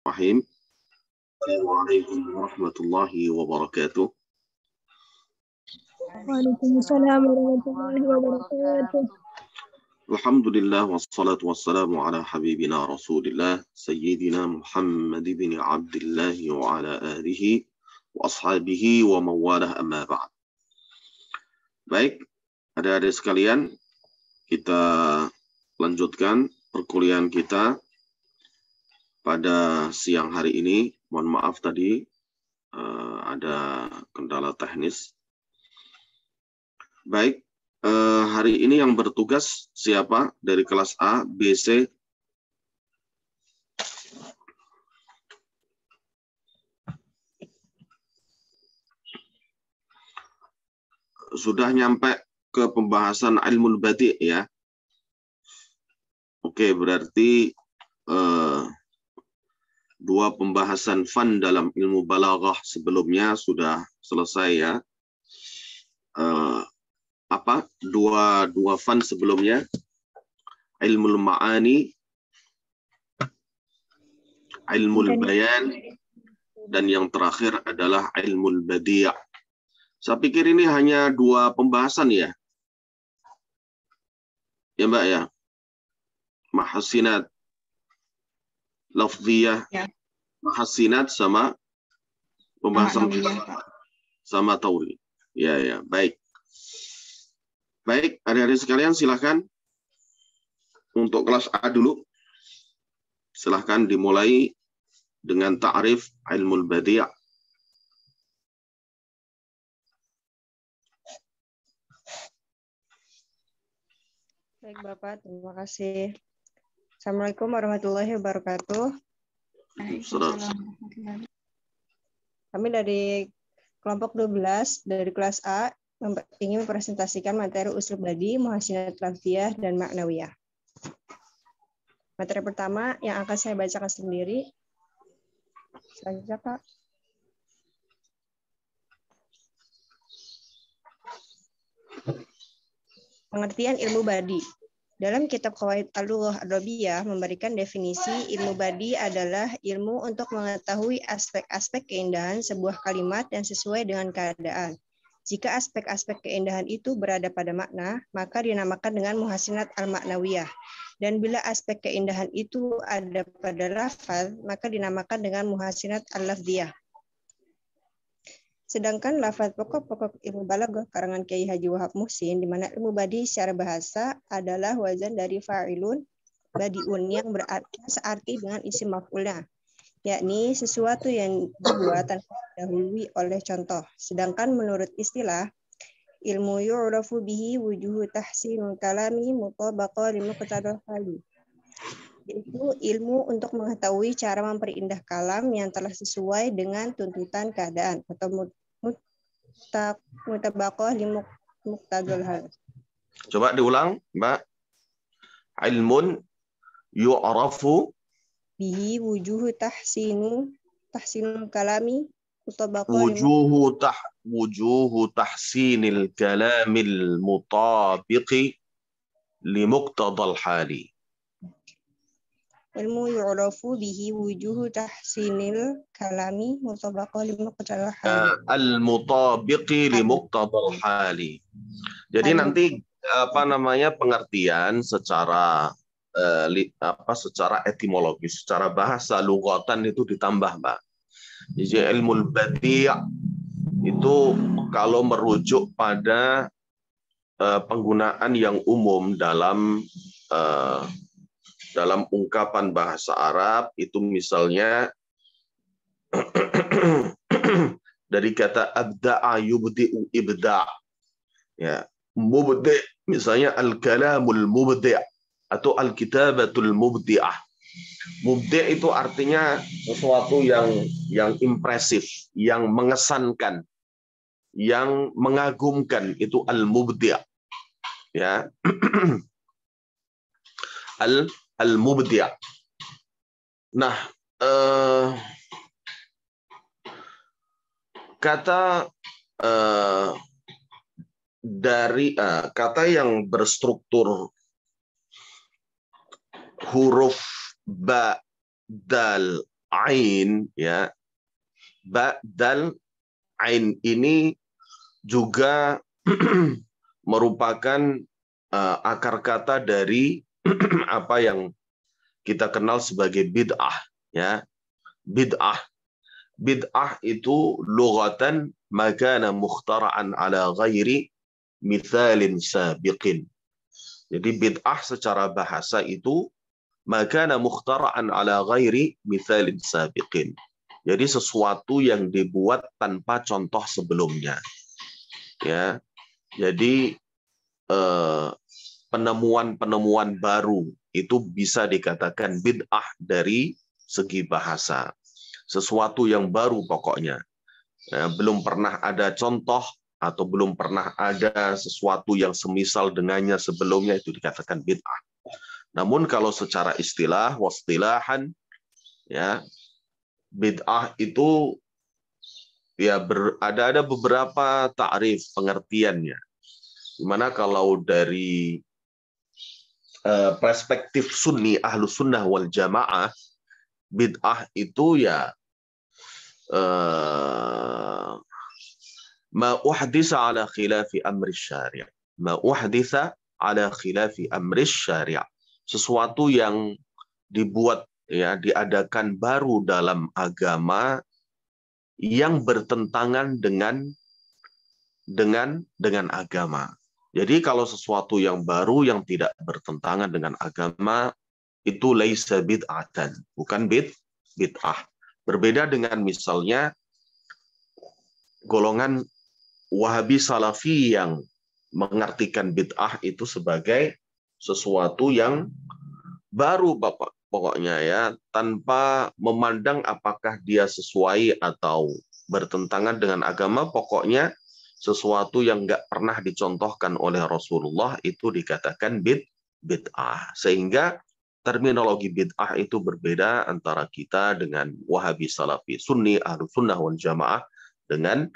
Bismillahirrahmanirrahim. Assalamualaikum warahmatullahi wabarakatuh. Waalaikumsalam warahmatullahi wabarakatuh. Alhamdulillah wassalatu wassalamu ala habibina Rasulillah Sayyidina Muhammad bin Abdullah wa ala alihi wa ashabihi wa mawalah amma ba'd. Baik, adik-adik sekalian, kita lanjutkan perkuliahan kita pada siang hari ini. Mohon maaf tadi ada kendala teknis. Baik, hari ini yang bertugas siapa dari kelas A, B, C? Sudah nyampe ke pembahasan ilmu badi ya. Oke, berarti dua pembahasan fan dalam ilmu balaghah sebelumnya sudah selesai ya. Dua fan sebelumnya, ilmu ma'ani, ilmu bayan, dan yang terakhir adalah ilmu badi'. Saya pikir ini hanya dua pembahasan ya. Ya Mbak ya. Mahasinat lafziyah, ya. Mahasinat sama pembahasan sama tauri. Ya, baik. Baik, adik-adik sekalian silakan untuk kelas A dulu. Silakan dimulai dengan ta'rif ilmu badi'. Baik Bapak, terima kasih. Assalamualaikum warahmatullahi wabarakatuh. Kami dari kelompok 12 dari kelas A ingin mempresentasikan materi usul badi, muhasinat lafziyah, dan maknawiyah. Materi pertama yang akan saya bacakan sendiri. Selanjutnya Pak. Pengertian ilmu badi. Dalam kitab Qawaid Al-Lughah Ar-Rabiyyah memberikan definisi ilmu badi adalah ilmu untuk mengetahui aspek-aspek keindahan sebuah kalimat yang sesuai dengan keadaan. Jika aspek-aspek keindahan itu berada pada makna, maka dinamakan dengan muhasinat al-maknawiyah. Dan bila aspek keindahan itu ada pada lafaz, maka dinamakan dengan muhasinat al-lafziyah. Sedangkan lafaz pokok-pokok ilmu balaghah karangan Kiai Haji Wahab Muhsin, di mana ilmu badi secara bahasa adalah wazan dari fa'ilun badiun yang berarti searti dengan isim maf'ulnya, yakni sesuatu yang dibuat tanpa didahului oleh contoh. Sedangkan menurut istilah ilmu yu'rafu bihi wujuhu tahsinul kalami mutabaqah limuqtadal hali, yaitu ilmu untuk mengetahui cara memperindah kalam yang telah sesuai dengan tuntutan keadaan atau mutabaqah limuqtadal hal. Coba diulang, Mbak. Ilmun yu'rafu bihi wujuhu tahsinul kalami mutabaqah wujuhu tahsinil kalamil mutabiqi limuqtadal hali. Ilmu yu'rafu bihi wujuhu tahsinil kalami mutabaqah limuqtadal hali. Al-mutabiqi limuqtadal hali. Jadi nanti pengertian secara secara etimologis, secara bahasa lughatan itu ditambah, Mbak. Jadi ilmu badi' itu kalau merujuk pada penggunaan yang umum dalam ungkapan bahasa Arab itu misalnya dari kata abda'a yubdi'u ibda'. Ya, mubdi' misalnya al-kalamul mubdi' atau al-kitabatul mubdi'ah. Mubdi' itu artinya sesuatu yang impresif, yang mengesankan, yang mengagumkan, itu al-mubdi'. Ya. Al-mubdi'. Nah, kata kata yang berstruktur huruf ba, dal, ain, ya, ba, dal, ain ini juga merupakan akar kata dari apa yang kita kenal sebagai bid'ah, ya. Bid'ah. Bid'ah itu lughatan ma kana mukhtara'an ala ghairi mithalin sabiqin. Jadi bid'ah secara bahasa itu ma kana mukhtara'an ala ghairi mithalin sabiqin. Jadi sesuatu yang dibuat tanpa contoh sebelumnya. Ya. Jadi penemuan-penemuan baru itu bisa dikatakan bid'ah dari segi bahasa. Sesuatu yang baru pokoknya. Belum pernah ada contoh atau belum pernah ada sesuatu yang semisal dengannya sebelumnya, itu dikatakan bid'ah. Namun kalau secara istilah, wastilahan, ya, bid'ah itu ya ada beberapa ta'rif, pengertiannya. Dimana kalau dari perspektif sunni, ahlu sunnah wal jamaah, bid'ah itu ya ma uhditha ala khilafi amri syari'. Ma uhditha ala khilafi amri syari'. Sesuatu yang dibuat, ya, diadakan baru dalam agama yang bertentangan dengan agama. Jadi kalau sesuatu yang baru yang tidak bertentangan dengan agama itu laisa bid'atan, bukan bid'ah. Berbeda dengan misalnya golongan Wahabi Salafi yang mengartikan bid'ah itu sebagai sesuatu yang baru, Bapak. Pokoknya ya, tanpa memandang apakah dia sesuai atau bertentangan dengan agama, pokoknya sesuatu yang nggak pernah dicontohkan oleh Rasulullah itu dikatakan bid'ah. Sehingga terminologi bid'ah itu berbeda antara kita dengan Wahabi Salafi, Sunni, Ahlus Sunnah wal Jamaah dengan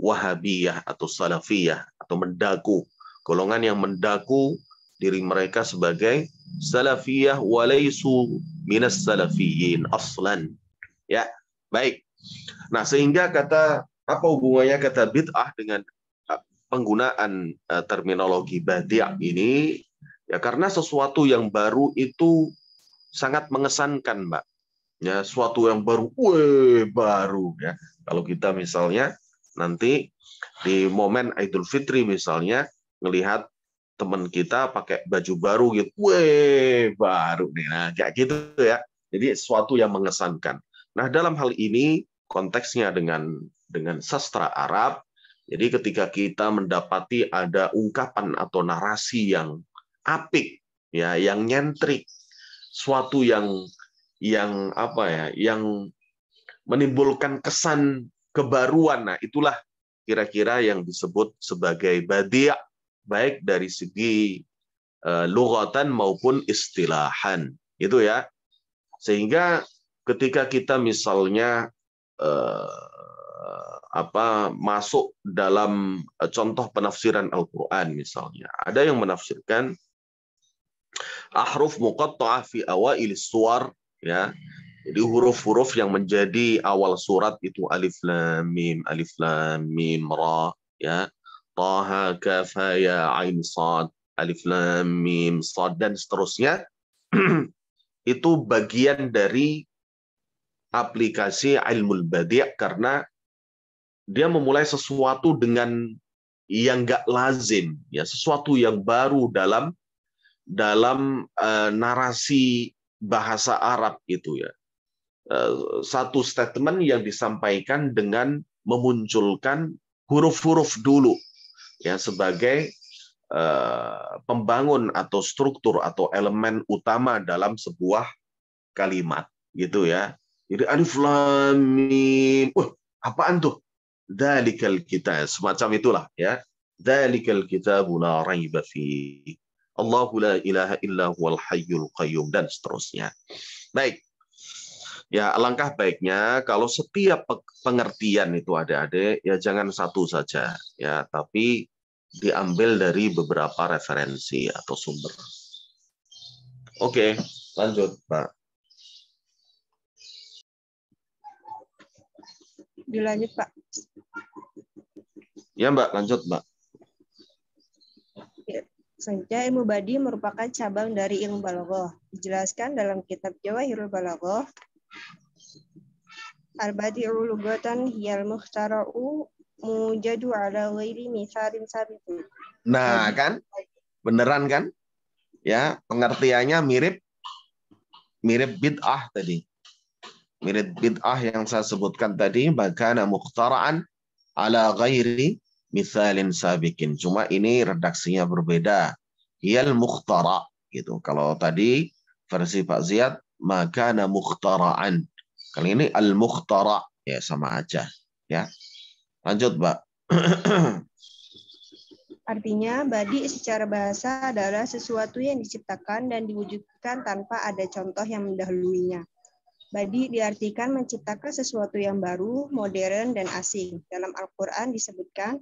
Wahabiyah atau Salafiyah atau mendaku. Golongan yang mendaku diri mereka sebagai Salafiyah walaisu minas salafiyyin aslan. Ya, baik. Nah, sehingga apa hubungannya kata bid'ah dengan penggunaan terminologi badi' ini? Ya, karena sesuatu yang baru itu sangat mengesankan, Mbak. Ya, sesuatu yang baru, baru ya. Kalau kita misalnya nanti di momen Idul Fitri misalnya ngelihat teman kita pakai baju baru gitu, baru nih, nah kayak gitu ya. Jadi sesuatu yang mengesankan. Nah, dalam hal ini konteksnya dengan sastra Arab. Jadi ketika kita mendapati ada ungkapan atau narasi yang apik, ya, yang nyentrik, suatu yang apa ya, yang menimbulkan kesan kebaruan. Nah, itulah kira-kira yang disebut sebagai badi', baik dari segi lughatan maupun istilahan. Itu ya. Sehingga ketika kita misalnya masuk dalam contoh penafsiran Al-Qur'an misalnya, ada yang menafsirkan ahruf muqatta'ah fi awailis suwar, ya. Jadi huruf-huruf yang menjadi awal surat itu alif lam mim ra, ya. Taha kaf ya ain sad, alif lam mim sad, dan seterusnya. Itu bagian dari aplikasi ilmu badi' karena dia memulai sesuatu dengan yang enggak lazim, ya, sesuatu yang baru dalam narasi bahasa Arab itu, ya. Satu statement yang disampaikan dengan memunculkan huruf-huruf dulu, ya, sebagai pembangun atau struktur atau elemen utama dalam sebuah kalimat, gitu ya. Jadi alif lam mim, apaan tuh? Dzalikal kitab, semacam itulah, ya. Dzalikal kitabu la raiba fi. Allahu la ilaha illa huwal hayyul qayyum, dan seterusnya. Baik. Ya, alangkah baiknya kalau setiap pengertian itu adik-adik, ya jangan satu saja, ya, tapi diambil dari beberapa referensi atau sumber. Oke, lanjut, Pak. Dilanjut, Pak. Ya, Mbak, lanjut, Mbak. Selanjutnya, ilmu badi merupakan cabang dari ilmu balaghah. Dijelaskan dalam kitab Jawahirul Balaghah, al-badi'u lughatan hiyal mukhtara'u mujadu ala ghairi mithalin sabiqin. Nah, kan? Beneran kan? Ya, pengertiannya mirip bid'ah tadi. Mirip bid'ah yang saya sebutkan tadi, makana mukhtara'an ala ghairi mithalin sabiqin. Cuma ini redaksinya berbeda. Hiyal mukhtara gitu. Kalau tadi versi Pak Ziyad makana mukhtara'an. Kali ini al-mukhtara, ya sama aja, ya. Lanjut, Mbak. Artinya, badi secara bahasa adalah sesuatu yang diciptakan dan diwujudkan tanpa ada contoh yang mendahuluinya. Badi diartikan menciptakan sesuatu yang baru, modern, dan asing. Dalam Al-Quran disebutkan,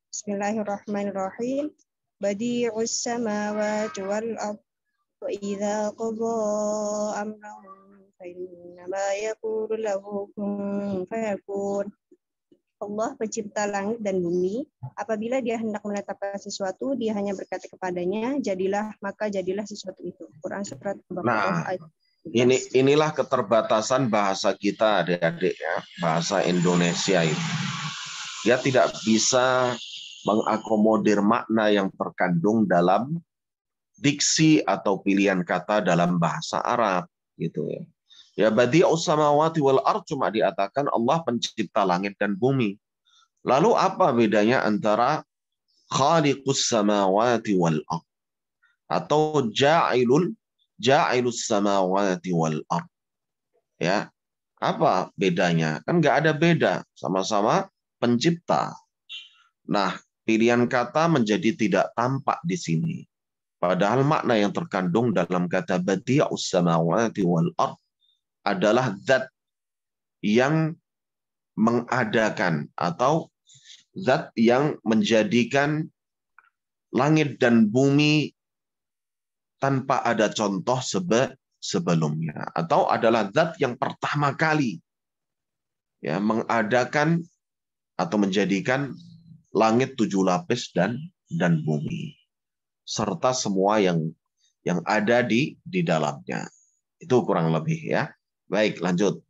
Bismillahirrahmanirrahim, Badi'us samawati wal ardh wa idza qada amran fa innama yaqulu lahu kun fayakun. Allah pencipta langit dan bumi, apabila dia hendak menetapkan sesuatu, dia hanya berkata kepadanya, jadilah, maka jadilah sesuatu itu. Quran surat Al-Baqarah ayat 13. Inilah keterbatasan bahasa kita, adik-adik, ya. Bahasa Indonesia itu. Dia tidak bisa mengakomodir makna yang terkandung dalam diksi atau pilihan kata dalam bahasa Arab, gitu ya. Ya, badi'us samawati wal ardh cuma diatakan Allah pencipta langit dan bumi. Lalu apa bedanya antara khaliqus samawati wal ardh atau ja'ilus samawati wal ardh? Ya, apa bedanya? Kan nggak ada beda, sama-sama pencipta. Nah, pilihan kata menjadi tidak tampak di sini. Padahal makna yang terkandung dalam kata badi'us samawati wal ardh adalah zat yang mengadakan atau zat yang menjadikan langit dan bumi tanpa ada contoh sebelumnya, atau adalah zat yang pertama kali ya mengadakan atau menjadikan langit 7 lapis dan bumi serta semua yang ada di dalamnya. Itu kurang lebih, ya. Baik, lanjut.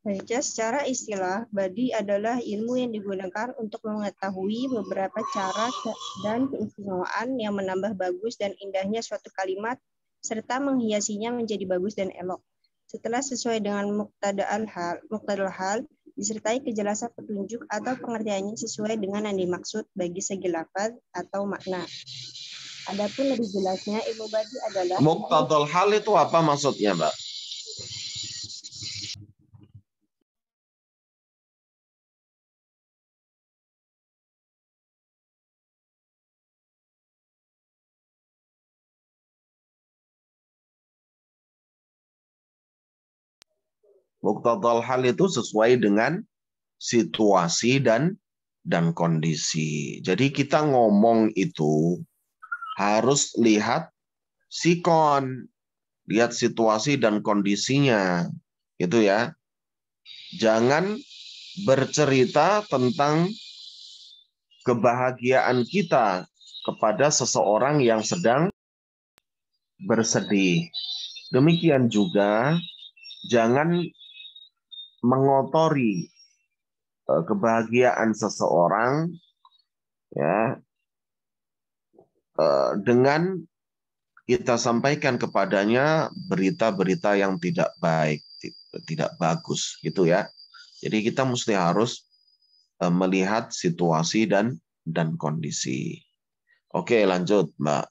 Baca secara istilah, badi adalah ilmu yang digunakan untuk mengetahui beberapa cara dan keistimewaan yang menambah bagus dan indahnya suatu kalimat, serta menghiasinya menjadi bagus dan elok. Setelah sesuai dengan muqtadal hal, disertai kejelasan petunjuk atau pengertiannya sesuai dengan yang dimaksud bagi segi lafaz atau makna. Adapun lebih jelasnya, ilmu badi adalah... Muqtadal hal itu apa maksudnya, Mbak? Muqtadal hal itu sesuai dengan situasi dan kondisi. Jadi kita ngomong itu harus lihat sikon, lihat situasi dan kondisinya, gitu ya. Jangan bercerita tentang kebahagiaan kita kepada seseorang yang sedang bersedih. Demikian juga jangan mengotori kebahagiaan seseorang ya dengan kita sampaikan kepadanya berita-berita yang tidak baik, tidak bagus, gitu ya. Jadi kita mesti harus melihat situasi dan kondisi. Oke, lanjut, Mbak.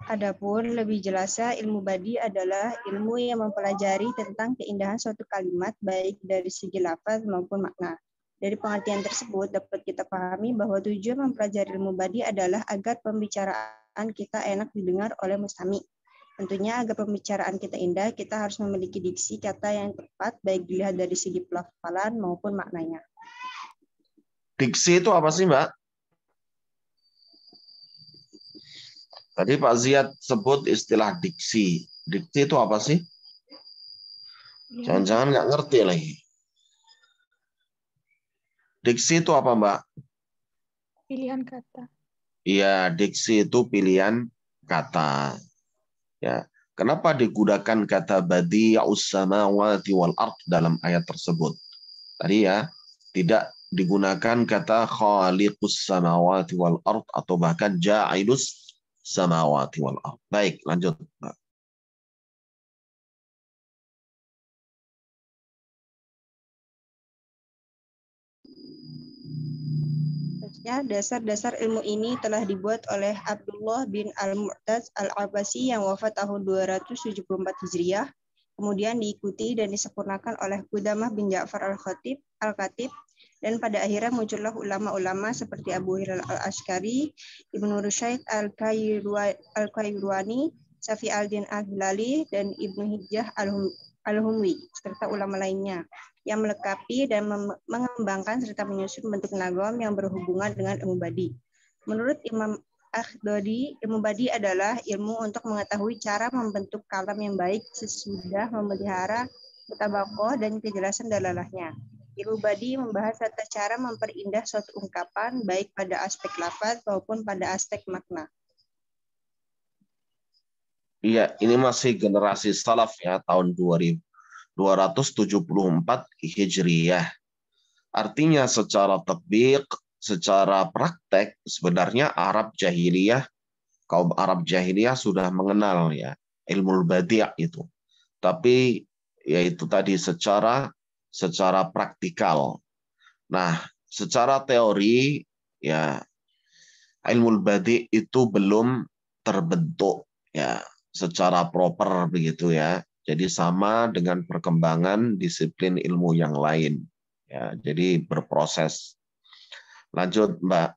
Adapun lebih jelasnya, ilmu badi adalah ilmu yang mempelajari tentang keindahan suatu kalimat baik dari segi lafaz maupun makna. Dari pengertian tersebut dapat kita pahami bahwa tujuan mempelajari ilmu badi adalah agar pembicaraan kita enak didengar oleh mustami. Tentunya agar pembicaraan kita indah, kita harus memiliki diksi kata yang tepat baik dilihat dari segi pelafalan maupun maknanya. Diksi itu apa sih, Mbak? Tadi Pak Ziyad sebut istilah diksi. Diksi itu apa sih? Jangan-jangan nggak ngerti lagi. Diksi itu apa, Mbak? Pilihan kata. Iya, diksi itu pilihan kata. Ya. Kenapa digunakan kata badi'us samawati wal ard dalam ayat tersebut? Tadi ya, tidak digunakan kata khaliqus samawati wal ard atau bahkan ja'ilus samawati wal ard. Baik, lanjut, Mbak. Dasar-dasar ilmu ini telah dibuat oleh Abdullah bin Al-Mu'taz Al-Abbasi yang wafat tahun 274 Hijriah, kemudian diikuti dan disempurnakan oleh Qudamah bin Ja'far Al-Khatib, dan pada akhirnya muncullah ulama-ulama seperti Abu Hilal Al-Ashkari, Ibnu Rusyaid Al-Qairwani, Safi al-Din Al-Hilali, dan Ibnu Hijjah Al-Humwi, serta ulama lainnya yang melengkapi dan mengembangkan serta menyusun bentuk nagom yang berhubungan dengan ilmu badi. Menurut Imam Akhdari, ilmu badi adalah ilmu untuk mengetahui cara membentuk kalam yang baik sesudah memelihara mutabakoh dan kejelasan dalalahnya. Ilmu badi membahas tata cara memperindah suatu ungkapan baik pada aspek lafaz maupun pada aspek makna. Iya, ini masih generasi salaf ya, tahun 274 Hijriyah. Artinya secara tatbiq, secara praktek, sebenarnya kaum Arab jahiliyah sudah mengenal ya ilmu badi' itu. Tapi yaitu tadi secara praktikal. Nah, secara teori ya ilmu badi' itu belum terbentuk ya secara proper begitu ya. Jadi sama dengan perkembangan disiplin ilmu yang lain. Ya, jadi berproses. Lanjut, Mbak.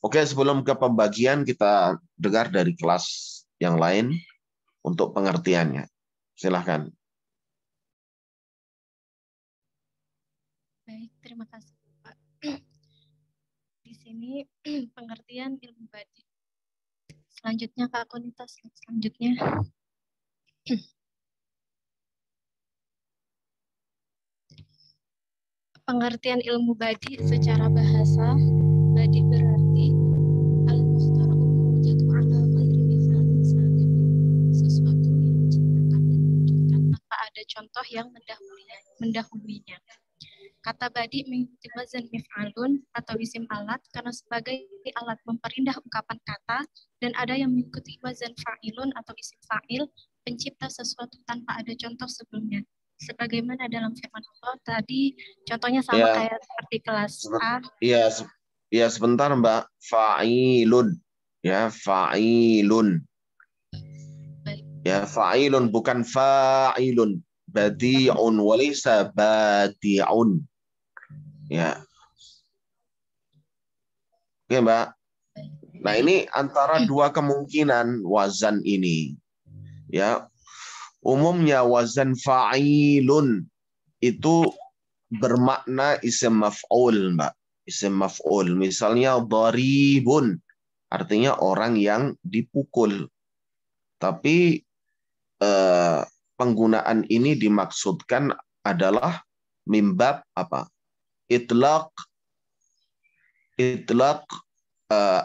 Oke, sebelum ke pembagian kita dengar dari kelas yang lain untuk pengertiannya. Silahkan. Baik, terima kasih, Pak. Di sini pengertian ilmu badi. Selanjutnya Kak Konita, selanjutnya. Pengertian ilmu badi secara bahasa, badi berarti al-mukhtara'u mawjudun ala ghairi mithalin sabiq, sesuatu yang diciptakan dan diwujudkan tanpa ada contoh yang mendahulunya. Kata badi mengikuti wazan mif'alun atau isim alat karena sebagai alat memperindah ungkapan kata, dan ada yang mengikuti wazan fa'ilun atau isim fa'il, pencipta sesuatu tanpa ada contoh sebelumnya. Sebagaimana dalam firman Allah tadi, contohnya sama kayak seperti kelas A. Iya, sebentar Mbak. Fa'ilun. Ya, fa'ilun. Ya, fa'ilun bukan fa'ilun. Badi'un walisa badi'un. Ya. Oke, Mbak. Nah, ini antara dua kemungkinan wazan ini. Ya. Umumnya wazan fa'ilun itu bermakna isim maf'ul, Mbak. Isim maf'ul. Misalnya dharibun, artinya orang yang dipukul. Tapi penggunaan ini dimaksudkan adalah mimbab apa? Itlaq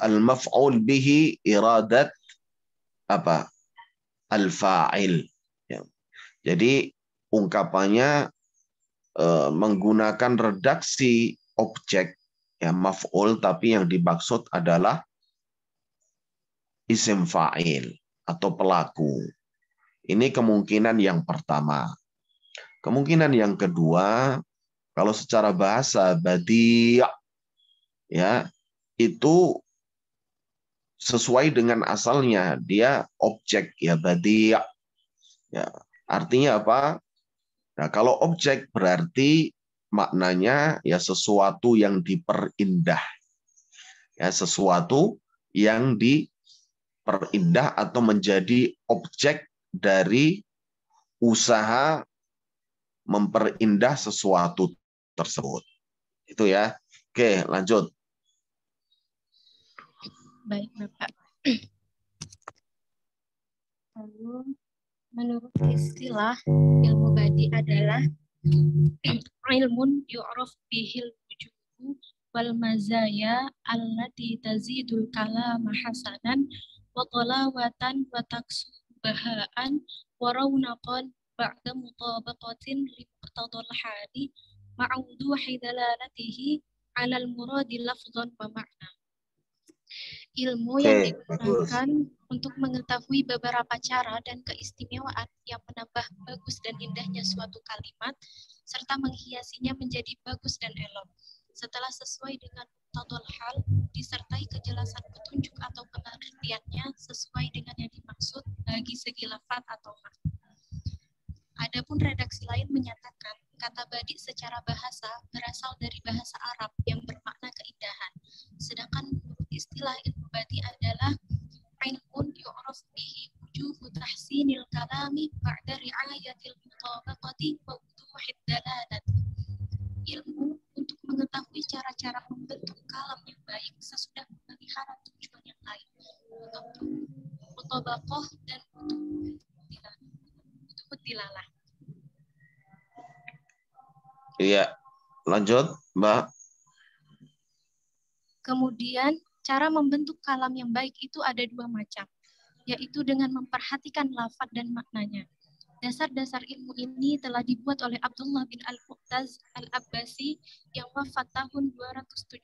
al-maf'ul bihi iradat apa? Al-fa'il. Ya. Jadi ungkapannya menggunakan redaksi objek ya maf'ul, tapi yang dimaksud adalah isim fa'il atau pelaku. Ini kemungkinan yang pertama. Kemungkinan yang kedua, kalau secara bahasa badi' ya itu sesuai dengan asalnya, dia objek ya badi'. Ya, artinya apa? Nah, kalau objek berarti maknanya ya sesuatu yang diperindah. Ya, sesuatu yang diperindah atau menjadi objek dari usaha memperindah sesuatu tersebut. Itu ya. Oke, lanjut. Baik, Bapak. Lalu, menurut istilah, ilmu badi adalah ilmun yu'raf bihil wujuhu wal mazaya allati tazidul kalama hasanan wa talawatan wa taksubahaan wa rawnaqan ba'da mutabaqatin li muqtadal hali ma'uduhi dalalatihi 'alal muradi lafdhan wa ma'na. Ilmu yang digunakan untuk mengetahui beberapa cara dan keistimewaan yang menambah bagus dan indahnya suatu kalimat, serta menghiasinya menjadi bagus dan elok. Setelah sesuai dengan muqtadal hal, disertai kejelasan petunjuk atau pengertiannya sesuai dengan yang dimaksud bagi segi lafaz atau makna. Adapun redaksi lain menyatakan kata badi secara bahasa berasal dari bahasa Arab yang bermakna keindahan. Sedangkan menurut istilah ilmu badi adalah ilmun yu'raf bihi wujuhu tahsinil kalami ba'da ri'ayatil mutabaqati wa wuduhid dalalat. Ilmu untuk mengetahui cara-cara membentuk kalam yang baik sesudah memelihara tujuan yang lain, mutabaqah dan wuduhud dilalah. Iya, lanjut, Mbak. Kemudian, cara membentuk kalam yang baik itu ada dua macam, yaitu dengan memperhatikan lafaz dan maknanya. Dasar-dasar ilmu ini telah dibuat oleh Abdullah bin Al-Mu'taz Al-Abbasi yang wafat tahun 274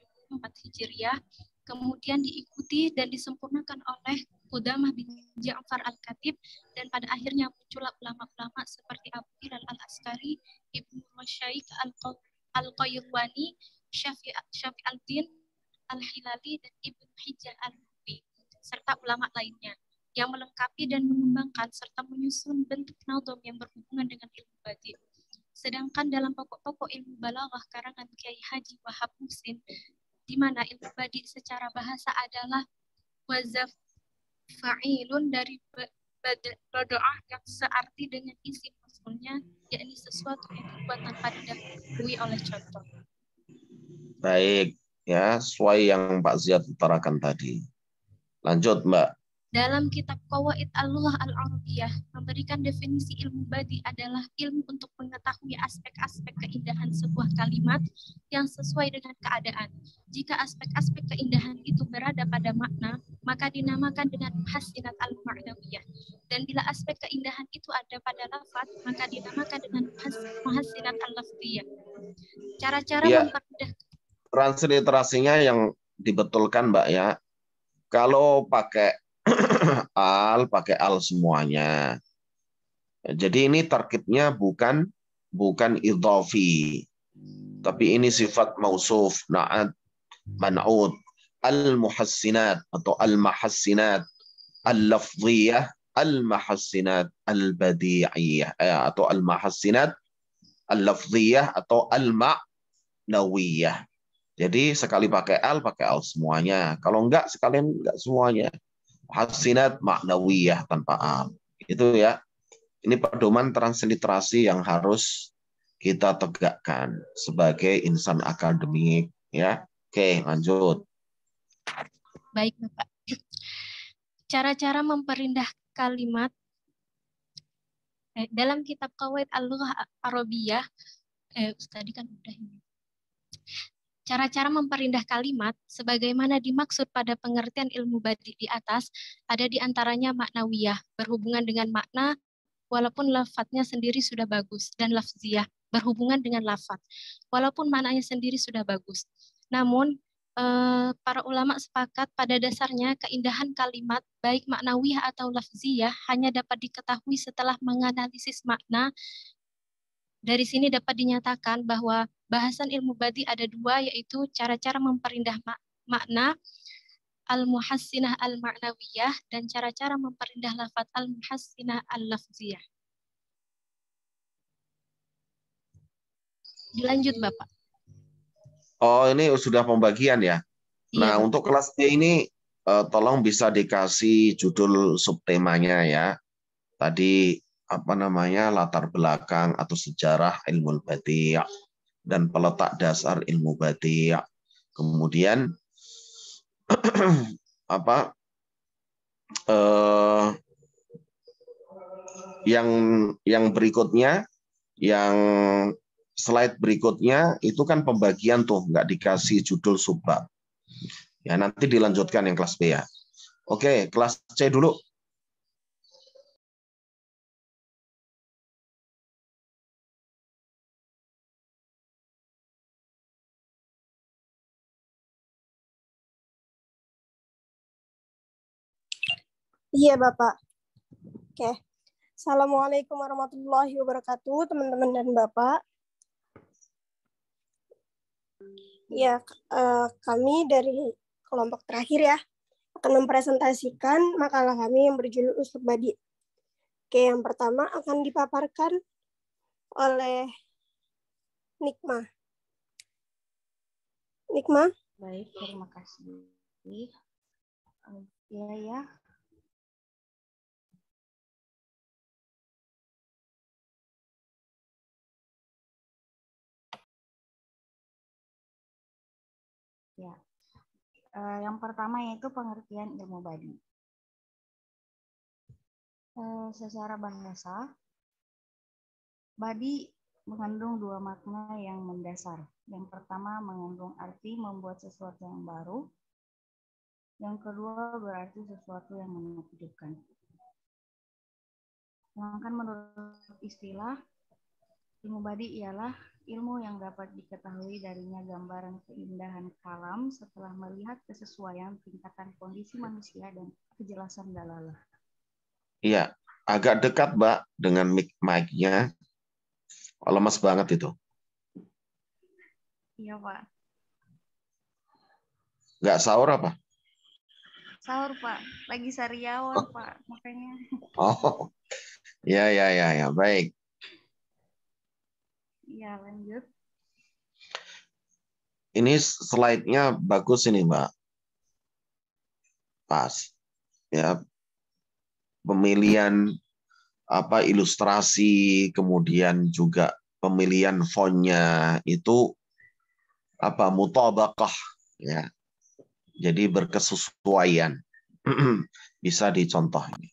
Hijriah, kemudian diikuti dan disempurnakan oleh Qudamah bin Ja'far Al-Khatib, dan pada akhirnya muncullah ulama-ulama seperti Abu Hilal Al-Askari, Ibnu Syaikh Al-Qayrwani, Syafi' Al-Din Al-Hilali, dan Ibnu Hijjah Al-Mubi, serta ulama lainnya yang melengkapi dan mengembangkan serta menyusun bentuk nadom yang berhubungan dengan ilmu badi. Sedangkan dalam pokok-pokok ilmu balaghah karangan Kiai Haji Wahab Muhsin, di mana ilmu badi secara bahasa adalah wazaf fa'ilun dari bado'ah yang searti dengan isi maf'ulnya, yakni sesuatu yang dibuat tanpa didahului oleh contoh. Baik, ya, sesuai yang Pak Ziyad utarakan tadi. Lanjut, Mbak. Dalam kitab Qawaid Al-Lughah Al-Arabiyah memberikan definisi ilmu badi adalah ilmu untuk mengetahui aspek-aspek keindahan sebuah kalimat yang sesuai dengan keadaan. Jika aspek-aspek keindahan itu berada pada makna, maka dinamakan dengan muhassinat al-ma'nawiyah. Dan bila aspek keindahan itu ada pada lafaz, maka dinamakan dengan muhassinat al-lafziyah. Cara-cara memperindah. Transliterasinya yang dibetulkan, Mbak, ya. Kalau pakai pakai al semuanya. Jadi ini tarkibnya bukan idhafi, tapi ini sifat mausuf, na'at, man'ud, al-muhassinat atau al-mahassinat, al-lafziyah, al-mahassinat al-badi'iyah, atau al-mahassinat al-lafziyah atau al-ma'nawiyah. Jadi sekali pakai al semuanya. Kalau enggak, sekalian enggak semuanya. Hasinat maknawiyah tanpa al. Itu ya. Ini pedoman transliterasi yang harus kita tegakkan sebagai insan akademik, ya. Oke, lanjut. Baik, Bapak. Cara-cara memperindah kalimat dalam kitab Qawaid Al-Lughah Arabiyah, tadi kan udah ini. Cara-cara memperindah kalimat sebagaimana dimaksud pada pengertian ilmu badi di atas ada di antaranya maknawiyah, berhubungan dengan makna walaupun lafadznya sendiri sudah bagus, dan lafziyah, berhubungan dengan lafadz walaupun maknanya sendiri sudah bagus. Namun para ulama sepakat pada dasarnya keindahan kalimat baik maknawiyah atau lafziyah hanya dapat diketahui setelah menganalisis makna. Dari sini dapat dinyatakan bahwa bahasan ilmu badi ada dua, yaitu cara-cara memperindah makna al-muhassinah al-ma'nawiyah dan cara-cara memperindah lafaz al-muhassinah al-lafziyah. Dilanjut, Bapak. Oh, ini sudah pembagian ya? Iya. Nah, untuk kelas D ini tolong bisa dikasih judul subtemanya ya. Tadi latar belakang atau sejarah ilmu badi' dan peletak dasar ilmu badi'. Kemudian apa eh, yang berikutnya, yang slide berikutnya itu kan pembagian tuh, nggak dikasih judul subbab. Ya nanti dilanjutkan yang kelas B ya. Oke, kelas C dulu. Iya, Bapak. Oke. Assalamualaikum warahmatullahi wabarakatuh, teman-teman dan Bapak. Ya, kami dari kelompok terakhir ya, akan mempresentasikan makalah kami yang berjudul Uslub Badi. Oke, yang pertama akan dipaparkan oleh Nikma. Nikma? Baik, terima kasih. Ya. Ya. Yang pertama yaitu pengertian ilmu badi. Secara bahasa, badi mengandung dua makna yang mendasar. Yang pertama mengandung arti membuat sesuatu yang baru. Yang kedua berarti sesuatu yang menakjubkan. Sedangkan menurut istilah, ilmu badi ialah ilmu yang dapat diketahui darinya gambaran keindahan kalam setelah melihat kesesuaian tingkatan kondisi manusia dan kejelasan dalalah. Iya, agak dekat Mbak dengan mic-nya. Lemas banget itu. Iya Pak. Nggak sahur apa? Sahur Pak, lagi sariawan Pak, makanya. Oh, ya, baik. Iya, lanjut. Ini slide-nya bagus ini Mbak. Pas. Ya, pemilihan ilustrasi, kemudian juga pemilihan fontnya itu mutabaqah ya. Jadi berkesesuaian. Bisa dicontoh ini.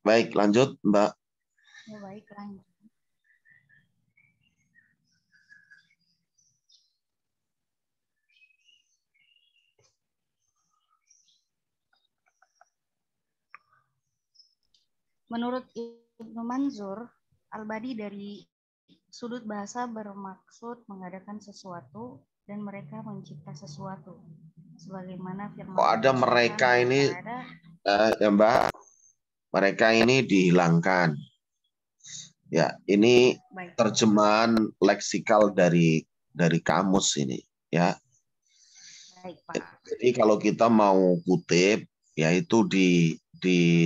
Baik, lanjut Mbak. Ya, baik, lanjut. Menurut Ibnu Manzur, al-badi dari sudut bahasa bermaksud mengadakan sesuatu dan mereka mencipta sesuatu. Sebagaimana firman ada mereka ini ya Mbak, mereka ini dihilangkan. Ya, ini baik. Terjemahan leksikal dari kamus ini ya. Baik, Pak. Jadi kalau kita mau kutip yaitu di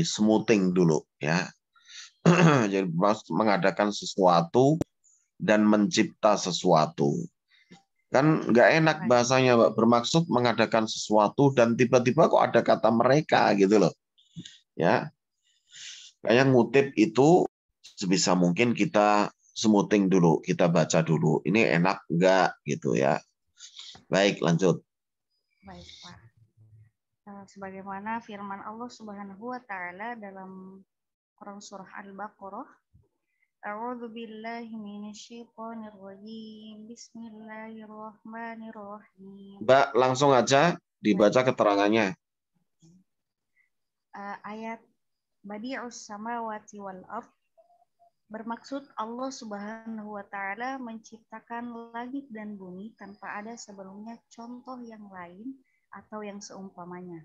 smoothing dulu ya. Jadi mengadakan sesuatu dan mencipta sesuatu. Kan nggak enak bahasanya, Mbak. Bermaksud mengadakan sesuatu dan tiba-tiba kok ada kata mereka gitu loh. Ya. Kayak ngutip itu sebisa mungkin kita smoothing dulu, kita baca dulu. Ini enak nggak gitu ya. Baik, lanjut. Baik, Pak. Sebagaimana firman Allah Subhanahu wa taala dalam Quran surah Al-Baqarah, A'udzu billahi minasyaitonir rajim. Bismillahirrahmanirrahim. Mbak, langsung aja dibaca keterangannya. Ayat Badi'us samawati wal ardh bermaksud Allah Subhanahu wa taala menciptakan langit dan bumi tanpa ada sebelumnya contoh yang lain atau yang seumpamanya.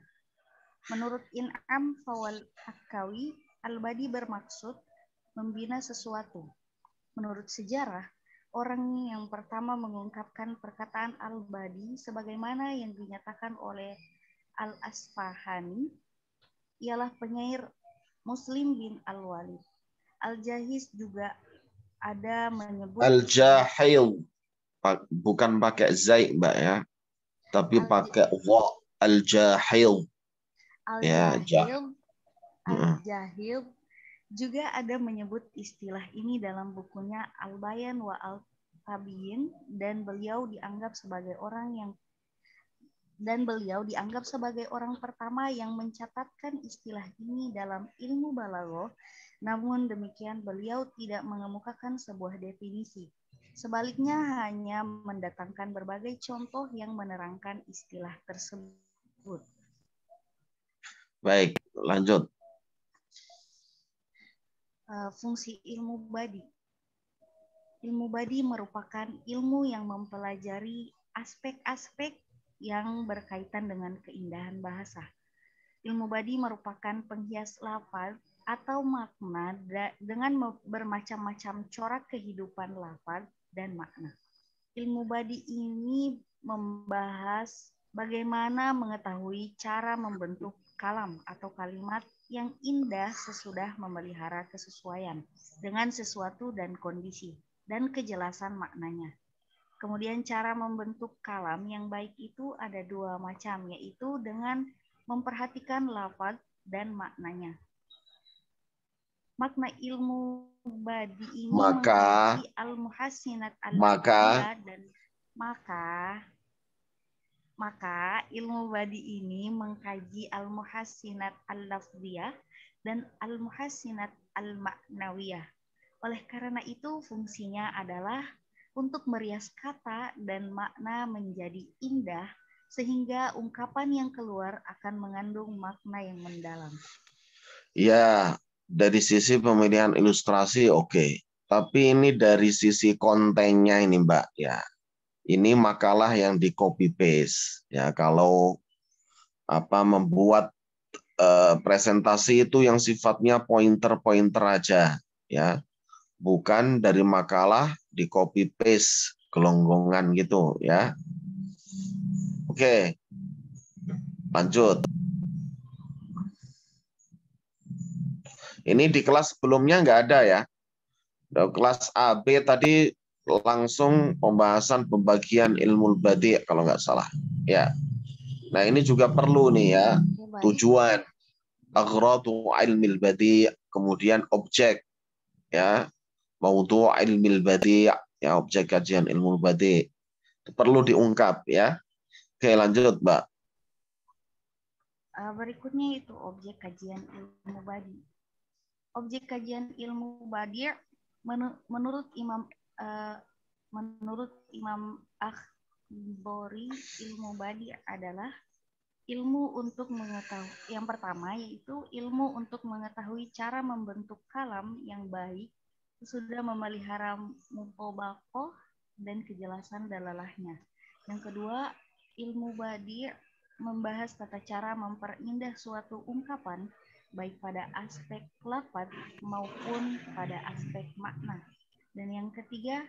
Menurut In'am Fawal Hakawi, al-badi bermaksud membina sesuatu. Menurut sejarah, orang yang pertama mengungkapkan perkataan al-badi sebagaimana yang dinyatakan oleh Al-Asfahani ialah penyair Muslim bin Al-Walid. Al-Jahiz juga ada menyebut Al-Jahil, bukan pakai zai Mbak ya, tapi pakai wa. Al-Jahil. Al-Jahil juga ada menyebut istilah ini dalam bukunya Al-Bayan wa Al-Tabiyin, dan beliau dianggap sebagai orang yang dan beliau dianggap sebagai orang pertama yang mencatatkan istilah ini dalam ilmu balaghah. Namun demikian beliau tidak mengemukakan sebuah definisi. Sebaliknya hanya mendatangkan berbagai contoh yang menerangkan istilah tersebut. Baik, lanjut. Fungsi ilmu badi. Ilmu badi merupakan ilmu yang mempelajari aspek-aspek yang berkaitan dengan keindahan bahasa. Ilmu badi merupakan penghias lafaz atau makna dengan bermacam-macam corak kehidupan lafaz dan makna. Ilmu badi ini membahas bagaimana mengetahui cara membentuk kalam atau kalimat yang indah sesudah memelihara kesesuaian dengan sesuatu dan kondisi dan kejelasan maknanya. Kemudian cara membentuk kalam yang baik itu ada dua macam, yaitu dengan memperhatikan lafaz dan maknanya. Makna ilmu badi ini mengkaji al-muhassinat al-lafziyah dan maka ilmu badi ini mengkaji al-muhassinat al-lafziyah dan al-muhassinat al-ma'nawiyah. Oleh karena itu fungsinya adalah untuk merias kata dan makna menjadi indah sehingga ungkapan yang keluar akan mengandung makna yang mendalam. Ya, dari sisi pemilihan ilustrasi oke. Tapi ini dari sisi kontennya ini Mbak ya. Ini makalah yang di copy paste ya. Kalau membuat presentasi itu yang sifatnya pointer-pointer aja ya. Bukan dari makalah di copy paste gelonggongan gitu ya. Oke. Lanjut. Ini di kelas sebelumnya nggak ada ya. Kelas AB tadi langsung pembagian ilmu badi kalau nggak salah. Ya. Nah ini juga perlu nih ya. Tujuan aghradu ilmil badi, kemudian objek ya. Maudhu' ilmil badi, ya objek kajian ilmu badi. Perlu diungkap ya. Oke, lanjut, Mbak. Berikutnya itu objek kajian ilmu badi. Objek kajian ilmu badi menurut Imam Akhbori, ilmu badi adalah ilmu untuk mengetahui, yang pertama yaitu ilmu untuk mengetahui cara membentuk kalam yang baik sudah memelihara mutobaqoh dan kejelasan dalalahnya. Yang kedua, ilmu badi membahas tata cara memperindah suatu ungkapan baik pada aspek lafaz maupun pada aspek makna. Dan yang ketiga,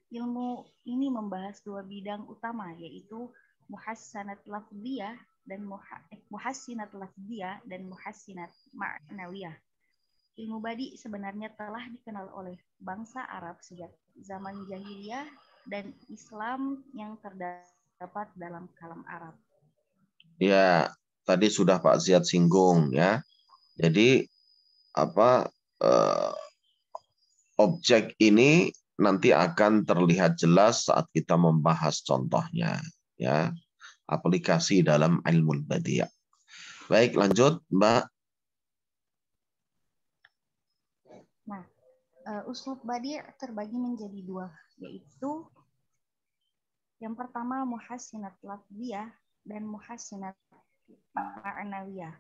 ilmu ini membahas dua bidang utama yaitu muhassinat lafziyah dan muhassinat lafziyah dan muhassinat ma'nawiyah. Ilmu badi sebenarnya telah dikenal oleh bangsa Arab sejak zaman jahiliyah dan Islam yang terdapat dalam kalam Arab. Ya, tadi sudah Pak Ziyad singgung ya. Jadi objek ini nanti akan terlihat jelas saat kita membahas contohnya ya. Aplikasi dalam ilmu badi. Baik, lanjut Mbak. Nah, uslub badi terbagi menjadi dua, yaitu yang pertama muhassinat lafziyah dan muhassinat ma'nawiyah.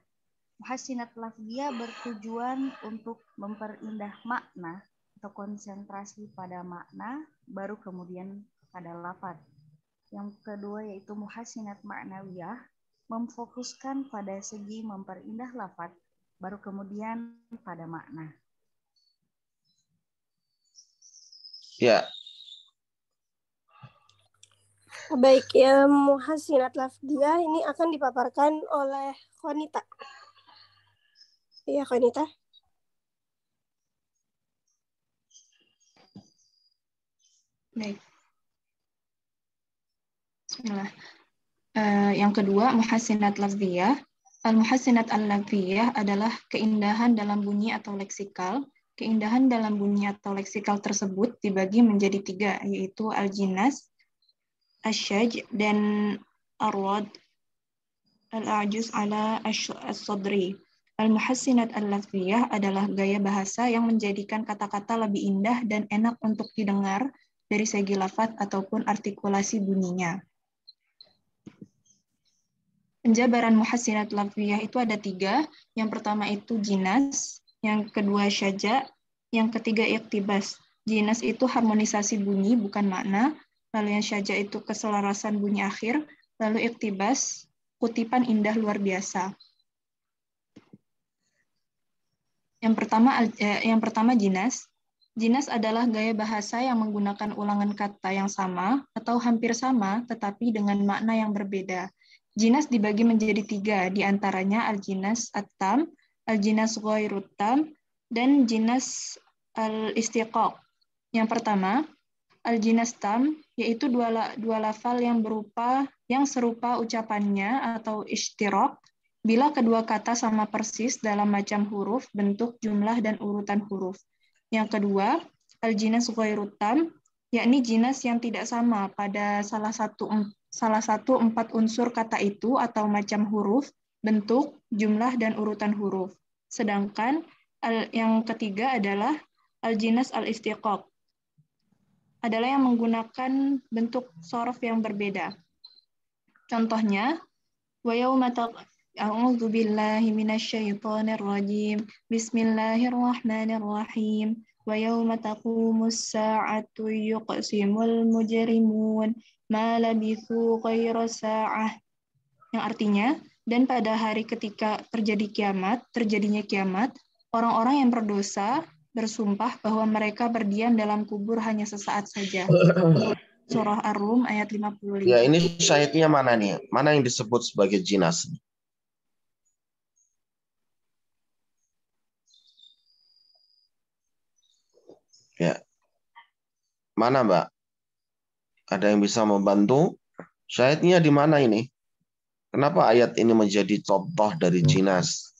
Muhassinat lafziyah bertujuan untuk memperindah makna atau konsentrasi pada makna, baru kemudian pada lafaz. Yang kedua yaitu muhassinat ma'nawiyah, memfokuskan pada segi memperindah lafaz, baru kemudian pada makna. Ya. Baik, ya muhassinat lafziyah ini akan dipaparkan oleh Khonita. Iya, Khonita. Baik. Bismillah. Yang kedua, muhassinat lafziyah. Al-muhassinat al-lafziyah adalah keindahan dalam bunyi atau leksikal. Keindahan dalam bunyi atau leksikal tersebut dibagi menjadi tiga, yaitu al-jinas, asyaj, dan arwad. al-a'juz ala as-sadri. Al-muhassinat al-lafziyah adalah gaya bahasa yang menjadikan kata-kata lebih indah dan enak untuk didengar dari segi lafaz ataupun artikulasi bunyinya. Penjabaran muhassinat lafziyah itu ada 3. Yang pertama itu jinas, yang kedua syaja, yang ketiga iktibas. Jinas itu harmonisasi bunyi, bukan makna. Lalu yang syaja itu keselarasan bunyi akhir. Lalu iktibas, kutipan indah luar biasa. Yang pertama jinas. Jinas adalah gaya bahasa yang menggunakan ulangan kata yang sama atau hampir sama, tetapi dengan makna yang berbeda. Jinas dibagi menjadi 3, diantaranya al-jinas at-tam, al-jinas ghairut tam, dan jinas al-istiqaq. Yang pertama, al-jinas tam, yaitu dua lafal yang serupa ucapannya atau ishtirak, bila kedua kata sama persis dalam macam huruf, bentuk, jumlah, dan urutan huruf. Yang kedua, al-jinas ghairut tam, yakni jinas yang tidak sama pada salah satu 4 unsur kata itu atau macam huruf, bentuk, jumlah, dan urutan huruf. Sedangkan yang ketiga adalah al-jinas al-istiqaq, adalah yang menggunakan bentuk sorof yang berbeda. Contohnya, wa yauma a'udzu billahi minasyaitonir rajim. Bismillahirrahmanirrahim. Wa yauma taqumus sa'atu yuqsimul mujrimun ma labithu ghaira sa'ah. Yang artinya, dan pada hari ketika terjadinya kiamat, orang-orang yang berdosa bersumpah bahwa mereka berdiam dalam kubur hanya sesaat saja. Surah Ar-Rum ayat 55. Ya, ini syahidnya mana nih? Mana yang disebut sebagai jinas? Ya. Mana, Mbak? Ada yang bisa membantu? Syahidnya di mana ini? Kenapa ayat ini menjadi contoh dari jinas?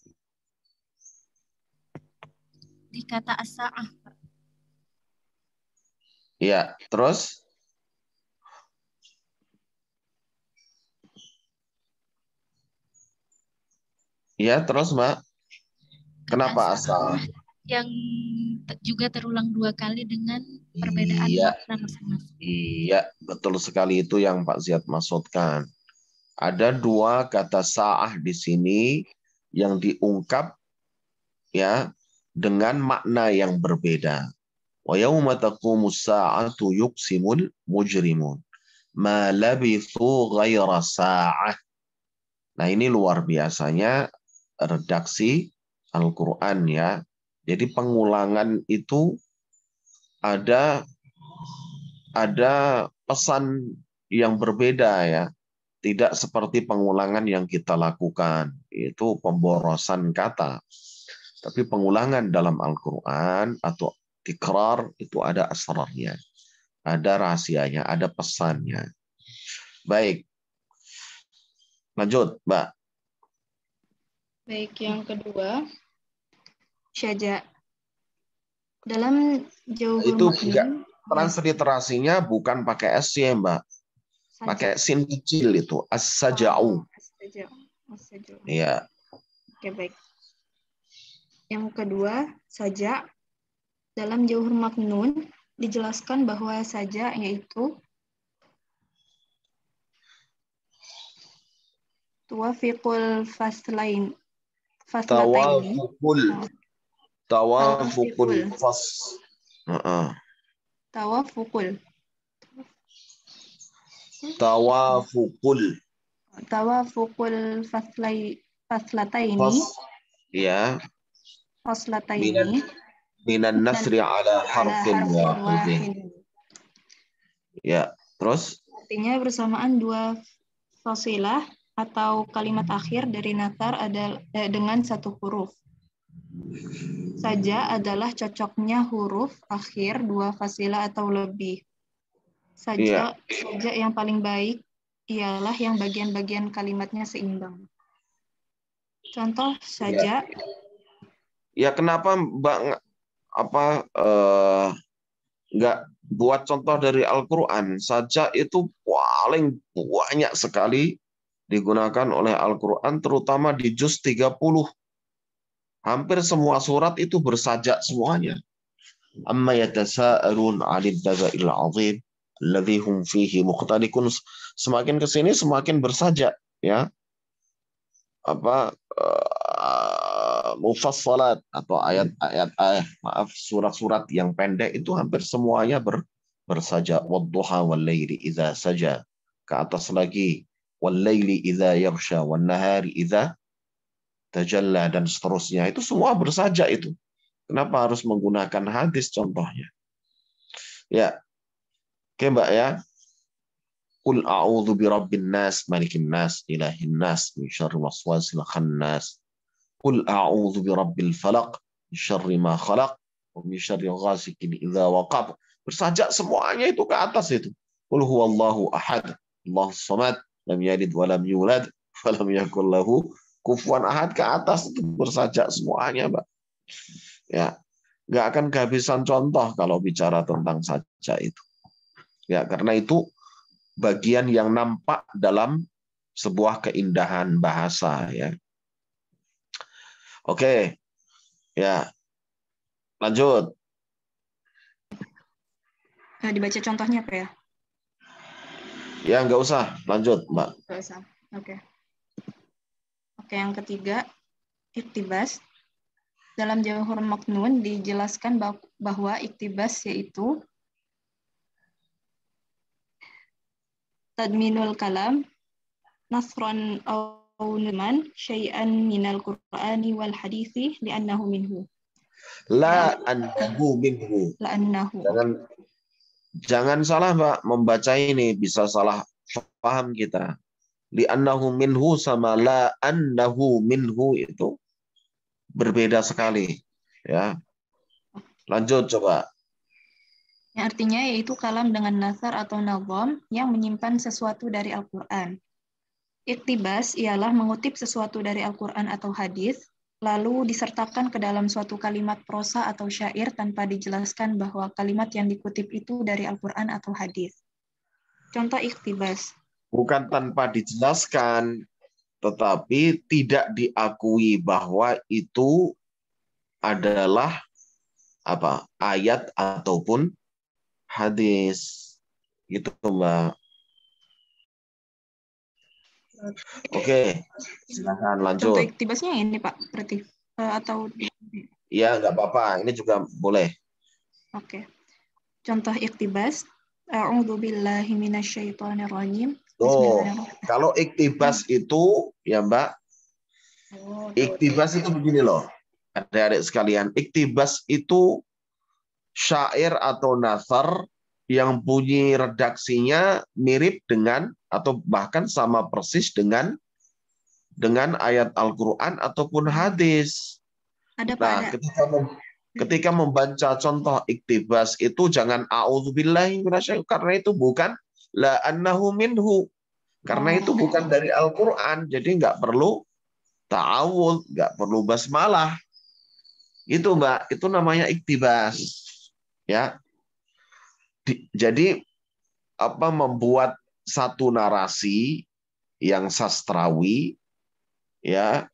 Di kata as-sa'ah. Ya, terus? Ya, terus, Mbak. Kenapa asal? Yang juga terulang 2 kali dengan perbedaan makna masing-masing. Iya, betul sekali, itu yang Pak Ziyad maksudkan. Ada 2 kata sa'ah di sini yang diungkap ya dengan makna yang berbeda. Wa yauma taqumus sa'atu yuqsimul mujrimun ma labithu ghaira sa'ah. Nah, ini luar biasanya redaksi Al-Qur'an ya. Jadi pengulangan itu ada pesan yang berbeda ya. Tidak seperti pengulangan yang kita lakukan, itu pemborosan kata. Tapi pengulangan dalam Al-Quran atau tikrar itu ada asrarnya. Ada rahasianya, ada pesannya. Baik. Lanjut, Mbak. Baik, yang kedua, syaja. Dalam jauhul Itu makni, transliterasinya bukan pakai S ya, Mbak. Pakai sin kecil itu, as-saja'u. As-saja'u. Iya. Oke, baik. Yang kedua, saja. Dalam jauhur maknun dijelaskan bahwa saja yaitu tuwafiqul faslataini. Tawafukul fas. Tawafukul faslataini. Ya. Faslataini. Minan nasri ala harfin wahidin. Ya, terus? Artinya bersamaan 2 fasilah atau kalimat akhir dari nasar dengan 1 huruf. Saja adalah cocoknya huruf akhir 2 fasilah atau lebih. Saja yang paling baik ialah yang bagian-bagian kalimatnya seimbang. Contoh saja. Ya, kenapa Mbak nggak buat contoh dari Al-Quran saja? Itu paling banyak sekali digunakan oleh Al-Quran, terutama di juz 30. Hampir semua surat itu bersajak semuanya. Amma yatasa'alun 'anil naba'il 'azim alladzi hum fihi mukhtalifun. Semakin ke sini semakin bersajak, ya. Mufassalat atau surat-surat yang pendek itu hampir semuanya bersajak. Wadduha wal laili idza saja. Ke atas lagi wal laili idza yaghsha wan nahari idza tajalla, dan seterusnya. Itu semua bersajak itu. Kenapa harus menggunakan hadis contohnya? Ya. Oke, Mbak, ya. Qul a'udzu birabbin nas, malikin nas, ilahin nas, min syarri waswasil khannas. Qul a'udzu birabbil falaq, min syarri ma khalaq, wa min syarri ghasikin idza waqab. Bersajak semuanya itu ke atas itu. Qul huwallahu ahad, Allahus samad, lam yalid wa lam yulad, wa lam yakul lahu kufuwan ahad. Ke atas itu bersajak semuanya, Mbak. Ya, nggak akan kehabisan contoh kalau bicara tentang sajak itu. Ya, karena itu bagian yang nampak dalam sebuah keindahan bahasa, ya. Oke, ya, lanjut. Dibaca contohnya apa ya? Ya, nggak usah, lanjut, Mbak. Nggak usah. Oke. Oke, yang ketiga, iktibas. Dalam Jawahir Maknun dijelaskan bahwa iktibas yaitu tadminul kalam, nasran au numan, syai'an minal Qur'ani wal hadithi li'annahu minhu. La annahu minhu. La annahu. Jangan salah, Mbak, membaca ini bisa salah paham kita. Li'annahu minhu sama la annahu minhu itu berbeda sekali, ya. Lanjut coba. Yang artinya yaitu kalam dengan nasar atau nazam yang menyimpan sesuatu dari Al-Quran. Iktibas ialah mengutip sesuatu dari Al-Quran atau hadis, lalu disertakan ke dalam suatu kalimat prosa atau syair tanpa dijelaskan bahwa kalimat yang dikutip itu dari Al-Quran atau hadis. Contoh iktibas. Bukan tanpa dijelaskan, tetapi tidak diakui bahwa itu adalah ayat ataupun hadis. Gitu, Mbak. Oke, silakan lanjut. Contoh iktibasnya ini, Pak, berarti atau ya, nggak apa-apa. Ini juga boleh. Oke. Contoh iktibas. A'udzu billahi minasyaitonir rajim. Kalau iktibas itu, ya Mbak, iktibas itu begini loh, adik-adik sekalian. Iktibas itu syair atau nasar yang bunyi redaksinya mirip dengan atau bahkan sama persis dengan ayat Al-Quran ataupun hadis. Ketika membaca contoh iktibas itu jangan a'udzubillahi minasyaitonir, karena itu bukan la annahu minhu. Karena itu bukan dari Al-Quran, jadi nggak perlu ta'awudz, nggak perlu basmalah. Itu, Mbak, itu namanya iktibas. Ya. Jadi membuat satu narasi yang sastrawi, ya,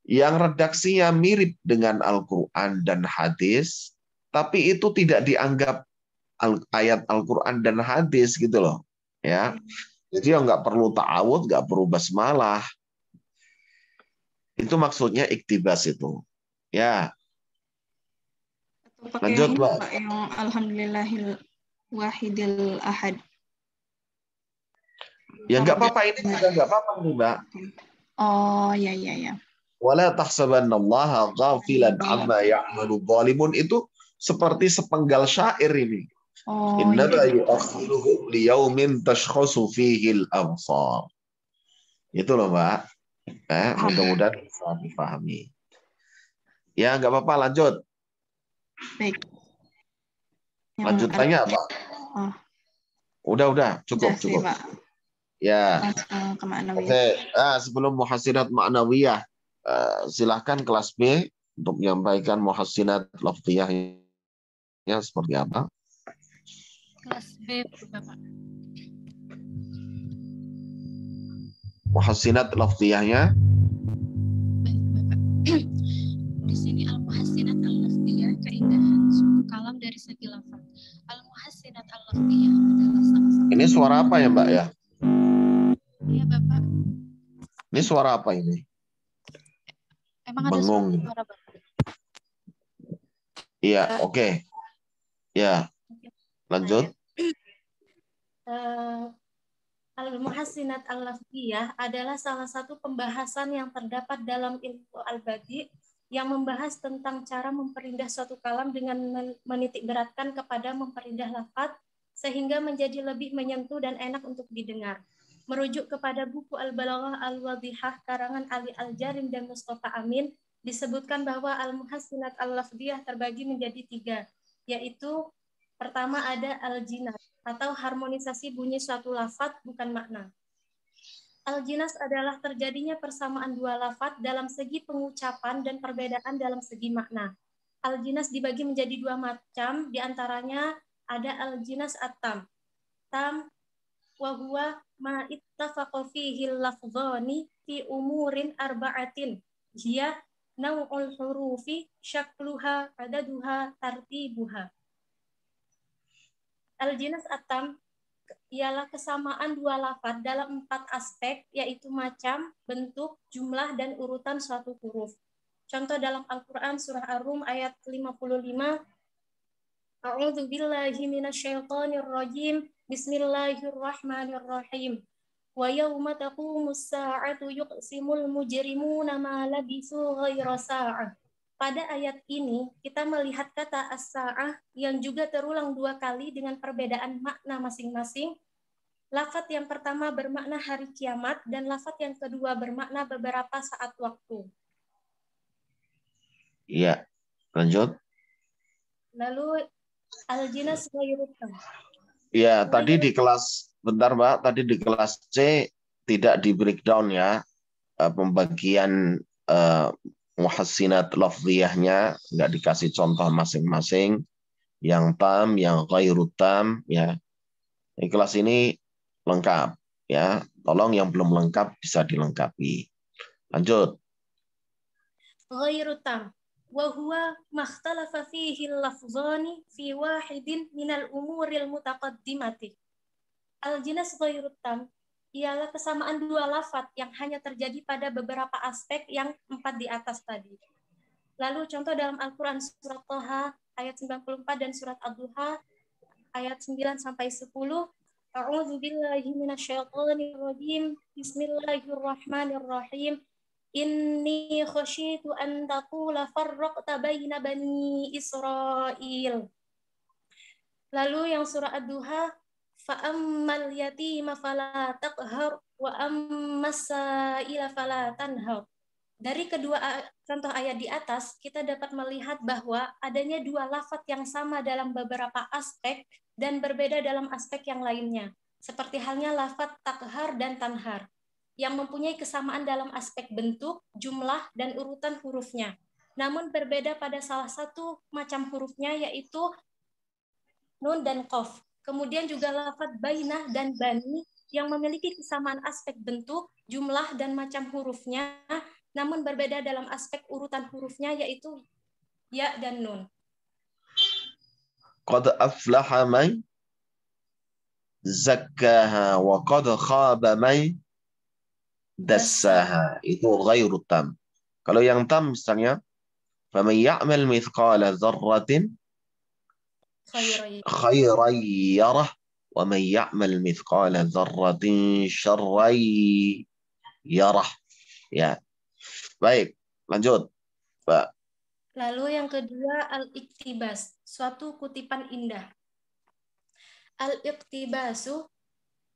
yang redaksinya mirip dengan Al-Quran dan hadis, tapi itu tidak dianggap ayat Al-Quran dan hadis gitu loh, ya. Jadi nggak perlu ta'awudz, nggak perlu basmalah. Itu maksudnya iktibas itu. Ya. Lanjut, Pak. Yang alhamdulillahil wahidil ahad. Ya nggak apa-apa, ini juga nggak apa-apa, Mbak. Oh, ya. Wala tahsabannallaha ghafilan amma ya'malu dhalimun, itu seperti sepenggal syair ini. Innama yu'akhiruhum liyaumin tashkhasu fihi al-absar. Itu loh, Mbak. Mudah-mudahan bisa dipahami. Ya, nggak apa-apa, lanjut. Baik. Lanjutannya apa? Udah, cukup. Pak. Ya. Oke. Sebelum muhassinat ma'nawiyah, silahkan kelas B untuk menyampaikan muhassinat lafziyahnya seperti apa. Kelas B, Bapak. Muhassinat lafziyahnya. Baik, Bapak. Di sini al-muhassinat al-lafziyah, keindahan suatu kalam dari segi lafaz. Al-muhassinat al-lafziyah adalah salah satu. Ini suara apa ya, Mbak ya? Iya, Bapak. Ini suara apa ini? Emang ada Bengong. suara Bapak? Iya, oke. Ya, lanjut. Al-muhassinat al-lafziyah adalah salah satu pembahasan yang terdapat dalam ilmu al-badi yang membahas tentang cara memperindah suatu kalam dengan menitik beratkan kepada memperindah lafaz sehingga menjadi lebih menyentuh dan enak untuk didengar. Merujuk kepada buku Al-Balaghah Al-Wadihah karangan Ali Al-Jarim dan Mustafa Amin, disebutkan bahwa al-muhassinat al-lafziyah terbagi menjadi 3, yaitu pertama ada al-jinas atau harmonisasi bunyi suatu lafaz bukan makna. Al-jinas adalah terjadinya persamaan dua lafaz dalam segi pengucapan dan perbedaan dalam segi makna. Al-jinas dibagi menjadi 2 macam, diantaranya ada al-jinas at-tam. Tam wa huwa ma ittafaqa fihi al-lafdhani fi umurin arba'atin. Hiya naw'ul hurufi, syakluha, adaduha, tartibuha. Al-jinas at-tam ialah kesamaan 2 lafaz dalam 4 aspek, yaitu macam, bentuk, jumlah, dan urutan suatu huruf. Contoh dalam Al-Quran surah Ar-Rum ayat 55. A'udzu billahi minasyaitonir rajim. Bismillahirrahmanirrahim. Wa yauma taqumus sa'atu yuqsimul mujrimuna ma labisu ghaira sa'ah. Pada ayat ini kita melihat kata as-sa'ah yang juga terulang 2 kali dengan perbedaan makna masing-masing. Lafaz yang pertama bermakna hari kiamat dan lafaz yang kedua bermakna beberapa saat waktu. Iya, lanjut. Lalu al-jinas ghairutam. Ya, tadi di kelas, bentar Mbak, tadi di kelas C tidak di breakdown ya, pembagian muhassinat lafziyahnya, nggak dikasih contoh masing-masing, yang tam, yang ghairu tam, ya. Di kelas ini lengkap, ya. Tolong yang belum lengkap bisa dilengkapi. Lanjut. Ghairu tam. Wahuwa makhtalafa fihi al-lafzani fi wahidin minal umuril mutaqaddimati. Al-jinas ghairu tam ialah kesamaan 2 lafaz yang hanya terjadi pada beberapa aspek yang 4 di atas tadi. Lalu contoh dalam Al-Quran surat Thaha ayat 94 dan surat Ad-Duha ayat 9 sampai 10. A'udzu billahi minasyaitonir rajim. Bismillahirrahmanirrahim. Inni khasyitu an taqula farraqta baina bani Israil. Lalu yang surah Ad-Duha, fa ammal yatima fala taqhar wa ammas sa'ila fala tanhar. Dari kedua contoh ayat di atas, kita dapat melihat bahwa adanya 2 lafaz yang sama dalam beberapa aspek dan berbeda dalam aspek yang lainnya. Seperti halnya lafaz takhar dan tanhar, yang mempunyai kesamaan dalam aspek bentuk, jumlah, dan urutan hurufnya. Namun berbeda pada salah satu macam hurufnya, yaitu nun dan qaf. Kemudian juga lafaz bainah dan bani yang memiliki kesamaan aspek bentuk, jumlah, dan macam hurufnya, namun berbeda dalam aspek urutan hurufnya, yaitu ya dan nun. Qad aflaha man zakkaha wa qad khaba man dassaha. Itu ghairu tam. Kalau yang tam misalnya, faman ya'mal mithqala dzarratin khairan yarah wa man ya'mal mithqala dzarratin syarran yarah. Ya. Baik, lanjut, Pak. Lalu yang kedua al-iktibas, suatu kutipan indah. Al-iktibasu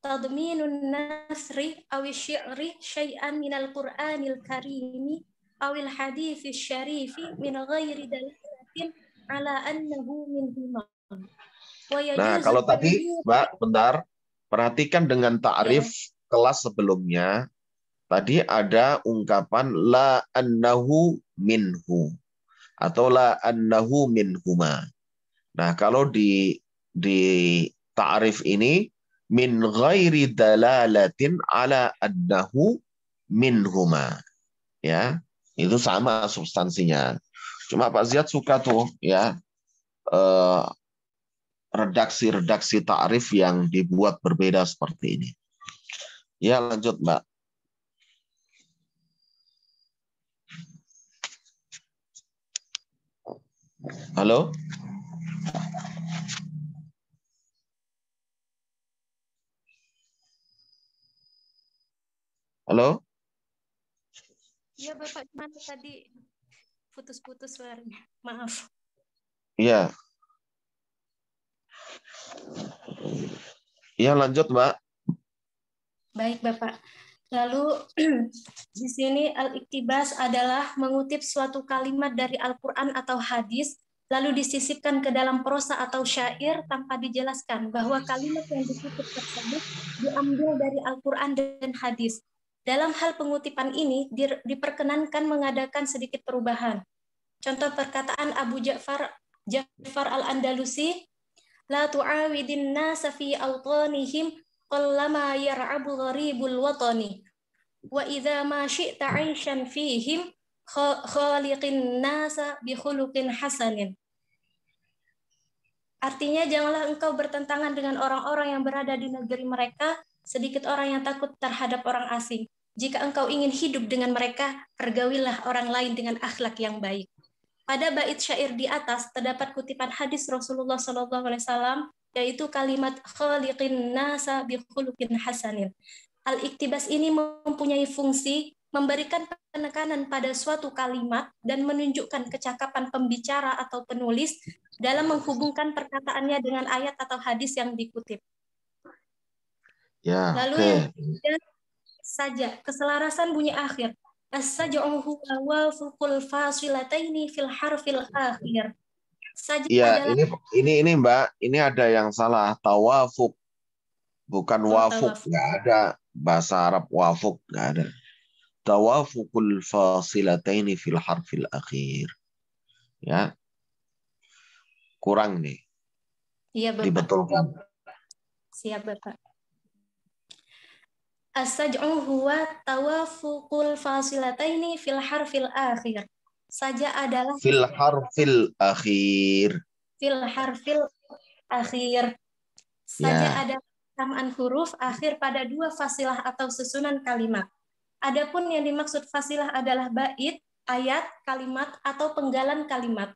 tadminun nasri awi syi'ri syai'an minal Qur'anil karimi awil haditsis syarifi min ghairi dalalatin ala annahu minhuma. Nah, kalau tadi, Mbak, bentar, perhatikan dengan ta'rif kelas sebelumnya. Tadi ada ungkapan la annahu minhu atau la annahu minhuma. Nah, kalau di ta'rif ini min ghairi dalalatin ala annahu minhuma. Ya, itu sama substansinya. Cuma Pak Ziyad suka tuh ya redaksi-redaksi ta'rif yang dibuat berbeda seperti ini. Ya, lanjut Mbak. Halo? Halo? Iya Bapak, gimana tadi? Putus-putus suaranya. Maaf. Iya. Iya, lanjut Mbak. Baik Bapak. Lalu di sini al-iktibas adalah mengutip suatu kalimat dari Al-Quran atau hadis, lalu disisipkan ke dalam prosa atau syair tanpa dijelaskan bahwa kalimat yang dikutip tersebut diambil dari Al-Quran dan hadis. Dalam hal pengutipan ini diperkenankan mengadakan sedikit perubahan. Contoh perkataan Abu Ja'far al-Andalusi, la tu'awidin nasa fi awtanihim qallama yar'abu gharibul watani wa idza ma syi'ta 'aishan fihim khaliqin nasa bi khuluqin hasanin. Artinya, janganlah engkau bertentangan dengan orang-orang yang berada di negeri mereka, sedikit orang yang takut terhadap orang asing. Jika engkau ingin hidup dengan mereka, pergaulilah orang lain dengan akhlak yang baik. Pada bait syair di atas terdapat kutipan hadis Rasulullah SAW, yaitu kalimat khaliqin nasa bi khuluqin hasanin. Al-iktibas ini mempunyai fungsi memberikan penekanan pada suatu kalimat dan menunjukkan kecakapan pembicara atau penulis dalam menghubungkan perkataannya dengan ayat atau hadis yang dikutip. Ya, lalu oke. yang ketiga, saja keselarasan bunyi akhir. As-saj'u huwa wafqul fasilataini fil harfil akhir. Saja Iya, adalah ini Mbak, ini ada yang salah. Tawafuk, bukan wafuk. tawafuk. Nggak ada bahasa Arab wafuk, nggak ada. Tawafukul fasilataini fil harfil akhir. Ya, kurang nih. Iya Bapak. Dibetulkan. Siap Bapak. As-saj'u huwa tawafuqul fasilataini fil harfil akhir. Saja adalah Fil harfil akhir. fil harfil akhir. Saja Ya. adalah kesamaan huruf akhir pada dua fasilah atau susunan kalimat. Adapun yang dimaksud fasilah adalah bait, ayat, kalimat, atau penggalan kalimat.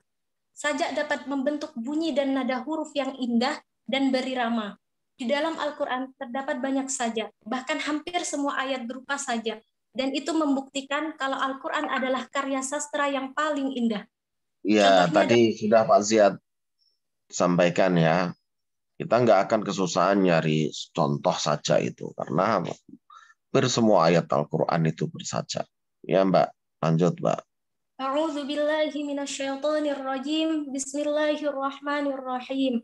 Sajak dapat membentuk bunyi dan nada huruf yang indah dan berirama. Di dalam Al-Quran terdapat banyak sajak, bahkan hampir semua ayat berupa sajak. Dan itu membuktikan kalau Al-Quran adalah karya sastra yang paling indah. Ya, Contohnya tadi sudah Pak Ziyad sampaikan ya. Kita nggak akan kesusahan nyari contoh saja itu. Karena hampir semua ayat Al-Quran itu bersajak. Ya Mbak, lanjut Mbak. A'udzu billahi minasyaitonir rajim. Bismillahirrahmanirrahim.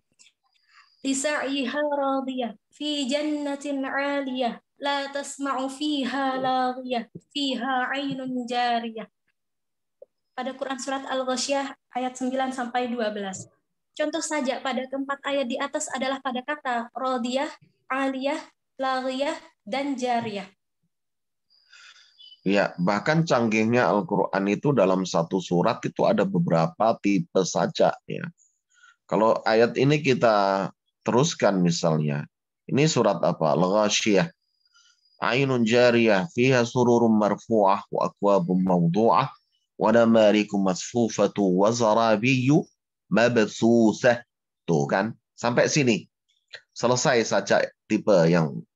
Lisa'yiha radiyah fi jannatin 'aliyah la tasma'u fiha laghiyah fiha 'ainun jariyah. Pada Quran surat Al-Ghasyiyah ayat 9 sampai 12. Contoh saja pada keempat ayat di atas adalah pada kata radiyah, 'aliyah, laghiyah, dan jariyah. Ya, bahkan canggihnya Al-Quran itu dalam satu surat itu ada beberapa tipe sajak ya. Kalau ayat ini kita teruskan misalnya, ini surat apa? Al-Ghasyiyah. Ainun jariyah fiha sururun marfu'ah wa akwabun mawdu'ah wa namarikum masfufatu wa zarabiyyu mabthusah. Tuh kan, sampai sini. Selesai saja tipe yang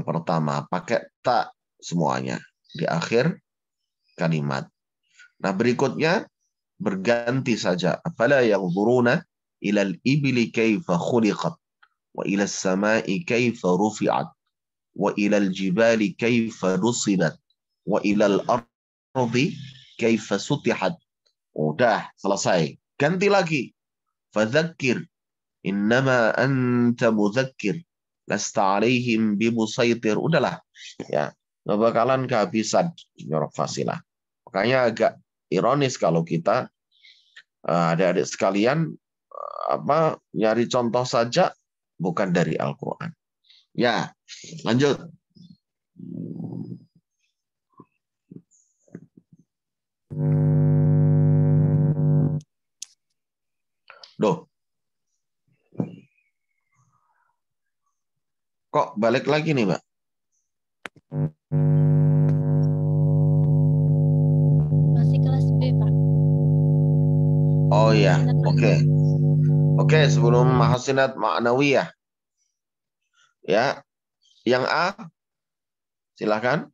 pertama, pakai tak semuanya di akhir kalimat. Nah, berikutnya berganti saja. Afala yanzuruna ilal ibli kaifa khuliqat wa ilal samai kaifa rufi'at wa ilal jibali kaifa nusibat wa ilal ardi kaifa sutihat. Udah selesai. Ganti lagi. Fadzakir innama anta mudzakir lasta alaihim bimusaitir. Udahlah. Ya, nggak bakalan kehabisan nyorok fasilah. Makanya agak ironis kalau kita adik-adik sekalian nyari contoh saja bukan dari Al-Quran. Ya, lanjut. balik lagi nih, Mbak. Masih kelas B, Pak. Oh iya, Muhassinat oke. Oke, sebelum Muhassinat Ma'nawiyah. Ya, yang A, silakan.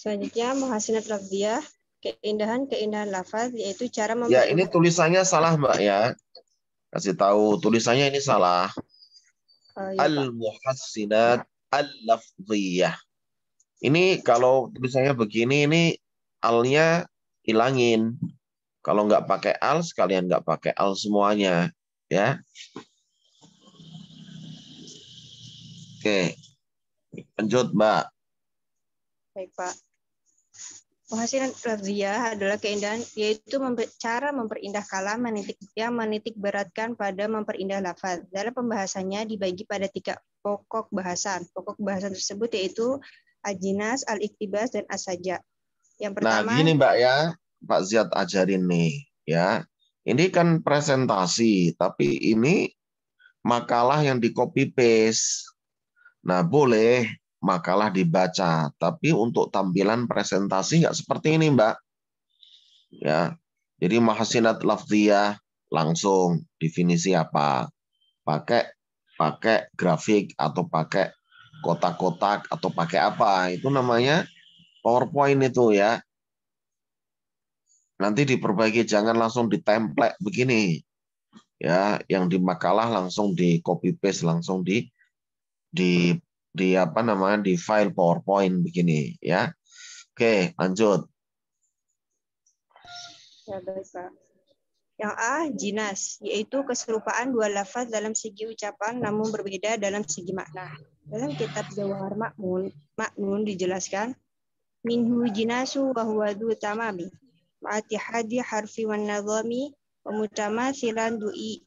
Selanjutnya Muhassinat Lafziyah, keindahan lafaz, yaitu cara Ya, ini tulisannya salah, Mbak ya. Kasih tahu tulisannya ini salah. ya, Pak. Al-Muhassinat Al-Lafziyah. Ini kalau tulisannya begini, ini al-nya hilangin. Kalau nggak pakai al, sekalian nggak pakai al semuanya. Ya. Oke. Lanjut, Mbak. Baik, Pak. Muhassinat Lafziyah adalah keindahan, yaitu cara memperindah kalam yang menitik beratkan pada memperindah lafaz. Dalam pembahasannya dibagi pada 3 pokok bahasan. Pokok bahasan tersebut yaitu al-jinas, al-iktibas, dan as-saja. Yang pertama, Nah, gini Mbak ya, Pak Ziad ajarin nih ya. Ini kan presentasi, tapi ini makalah yang di copy paste. Nah, boleh makalah dibaca, tapi untuk tampilan presentasi nggak seperti ini, Mbak. Ya. Jadi Muhassinat Lafziyah langsung definisi apa? Pakai grafik atau pakai kotak-kotak atau pakai apa? Itu namanya PowerPoint itu ya. Nanti diperbaiki, jangan langsung ditemplate begini. Ya, yang di makalah langsung di copy paste, langsung di apa namanya, di file PowerPoint begini ya. Oke, lanjut. ya, baik, Pak. Yang A, jinas, yaitu keserupaan 2 lafaz dalam segi ucapan namun berbeda dalam segi makna. Dalam kitab Jawahar Ma'nun dijelaskan, minhu jinasu wa huwa dhu tamami, ma'atihadi harfi wan nadhami, wa mutamathilan du'i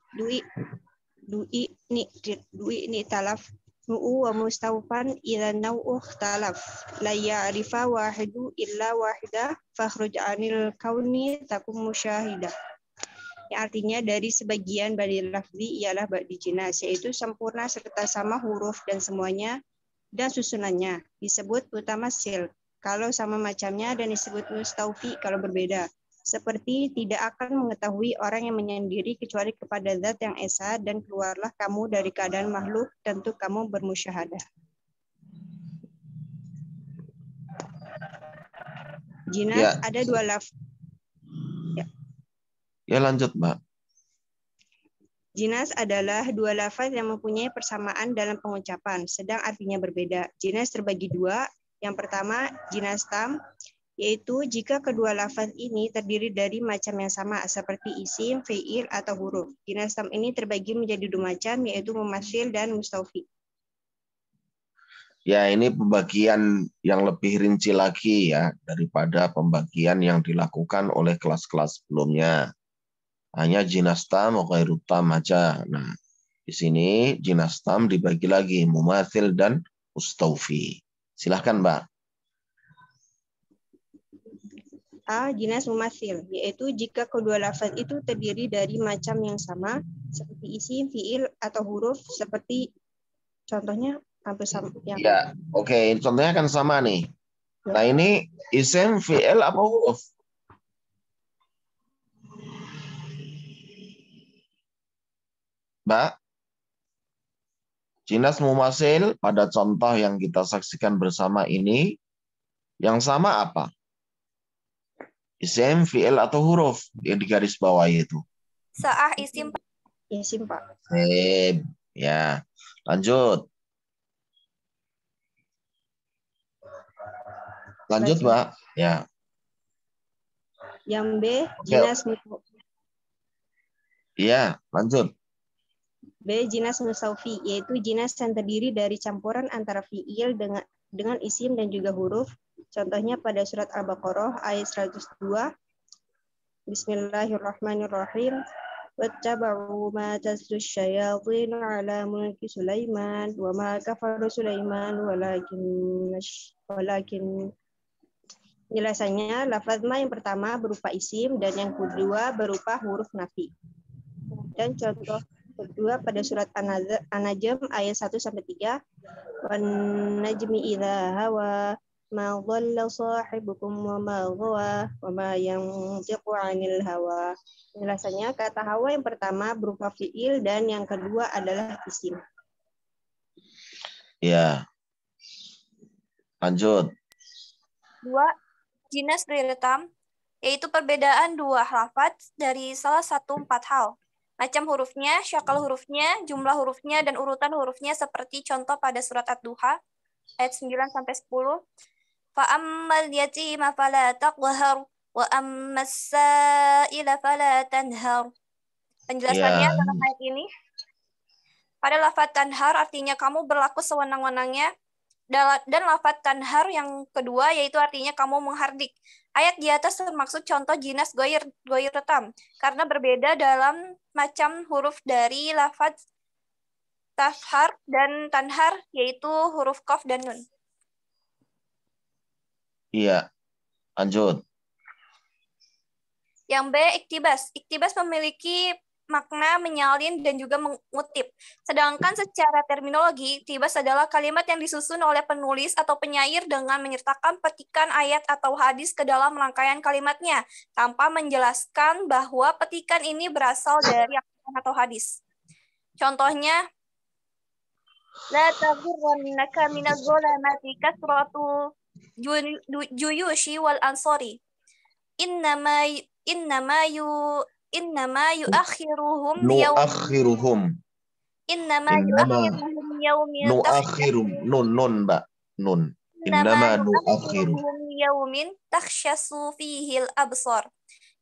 ni talaf, nu'u wa mustawfan ila nau'u talaf, la ya'rifa wahidu illa wahida, fakhruj anil kauni takum musyahidah. Yang artinya dari sebagian badi lafzi ialah badi jinas, yaitu sempurna serta sama huruf dan semuanya dan susunannya. Disebut mutamasil kalau sama macamnya dan disebut mustaufi kalau berbeda. Seperti tidak akan mengetahui orang yang menyendiri kecuali kepada zat yang esa, dan keluarlah kamu dari keadaan makhluk, tentu kamu bermusyahadah. Jinas Ya. ada 2 lafaz. Ya, lanjut, Mbak. Jinas adalah 2 lafaz yang mempunyai persamaan dalam pengucapan, sedang artinya berbeda. Jinas terbagi 2. Yang pertama, jinas tam, yaitu jika kedua lafaz ini terdiri dari macam yang sama, seperti isim, fi'il, atau huruf. Jinas tam ini terbagi menjadi 2 macam, yaitu mumasil dan mustaufi. Ya, ini pembagian yang lebih rinci lagi ya daripada pembagian yang dilakukan oleh kelas-kelas sebelumnya. Hanya jinas tam atau ghairu tam aja. Nah, di sini jinas tam dibagi lagi mumatsil dan mustaufi. Silahkan, Mbak. A, jinas mumatsil, yaitu jika kedua lafaz itu terdiri dari macam yang sama, seperti isim, fi'il, atau huruf, seperti contohnya hampir sama. Ya, oke. Contohnya kan sama nih. Nah, ini isim, fi'il, apa huruf? Mbak, jinas mumatsil pada contoh yang kita saksikan bersama ini, yang sama apa? Isim, fi'il, atau huruf yang di garis bawah itu? Sa'ah isim. Isim, Pak. Ya, lanjut. Lanjut, Mbak. Ya. Yang B, jinas Iya, lanjut. B, jinas mustaufi, yaitu jinas yang terdiri dari campuran antara fi'il dengan isim dan juga huruf. Contohnya pada surat Al-Baqarah ayat 102. Bismillahirrahmanirrahim. Wattaba'u ma tatlu syayatin 'ala mulki Sulaiman wa ma kafara Sulaiman walakin jelasannya lafaz ma yang pertama berupa isim dan yang kedua berupa huruf nafi. Dan contoh Kedua pada surat An-Najm ayat 1-3. Wan najmi idza hawa ma dhalla sahibukum wa ma ghawa wa ma yantiqu 'anil hawa. Penjelasannya, kata hawa yang pertama berupa fiil dan yang kedua adalah isim. Ya. Lanjut. 2. Jinas ritam, yaitu perbedaan dua lafaz dari salah satu 4 hal. Macam hurufnya, syakal hurufnya, jumlah hurufnya, dan urutan hurufnya seperti contoh pada surat Ad-Duha ayat 9-10. Fa'ammal yatima fala taqhar wa ammas sa'ila fala tanhar. Penjelasannya dalam ayat ini, pada lafaz tanhar artinya kamu berlaku sewenang-wenangnya, dan lafaz tanhar yang kedua yaitu artinya kamu menghardik. Ayat di atas termaksud contoh jinas goir tam karena berbeda dalam macam huruf dari lafaz tashar dan tanhar, yaitu huruf qaf dan nun. Iya. Lanjut. Yang B, iktibas. Iktibas memiliki makna menyalin dan juga mengutip. Sedangkan secara terminologi, iktibas adalah kalimat yang disusun oleh penulis atau penyair dengan menyertakan petikan ayat atau hadis ke dalam rangkaian kalimatnya, tanpa menjelaskan bahwa petikan ini berasal dari Al-Quran atau hadis. Contohnya, la taghurrannaka minaz zalamati kasratu juyushi wal ansari. Innama yuakhiruhum Nuakhiruhum. Innama yuakhiruhum yaumin Nun, Mbak. Nun. Innama nuakhiruhum yaumin takhshasu fihil absar.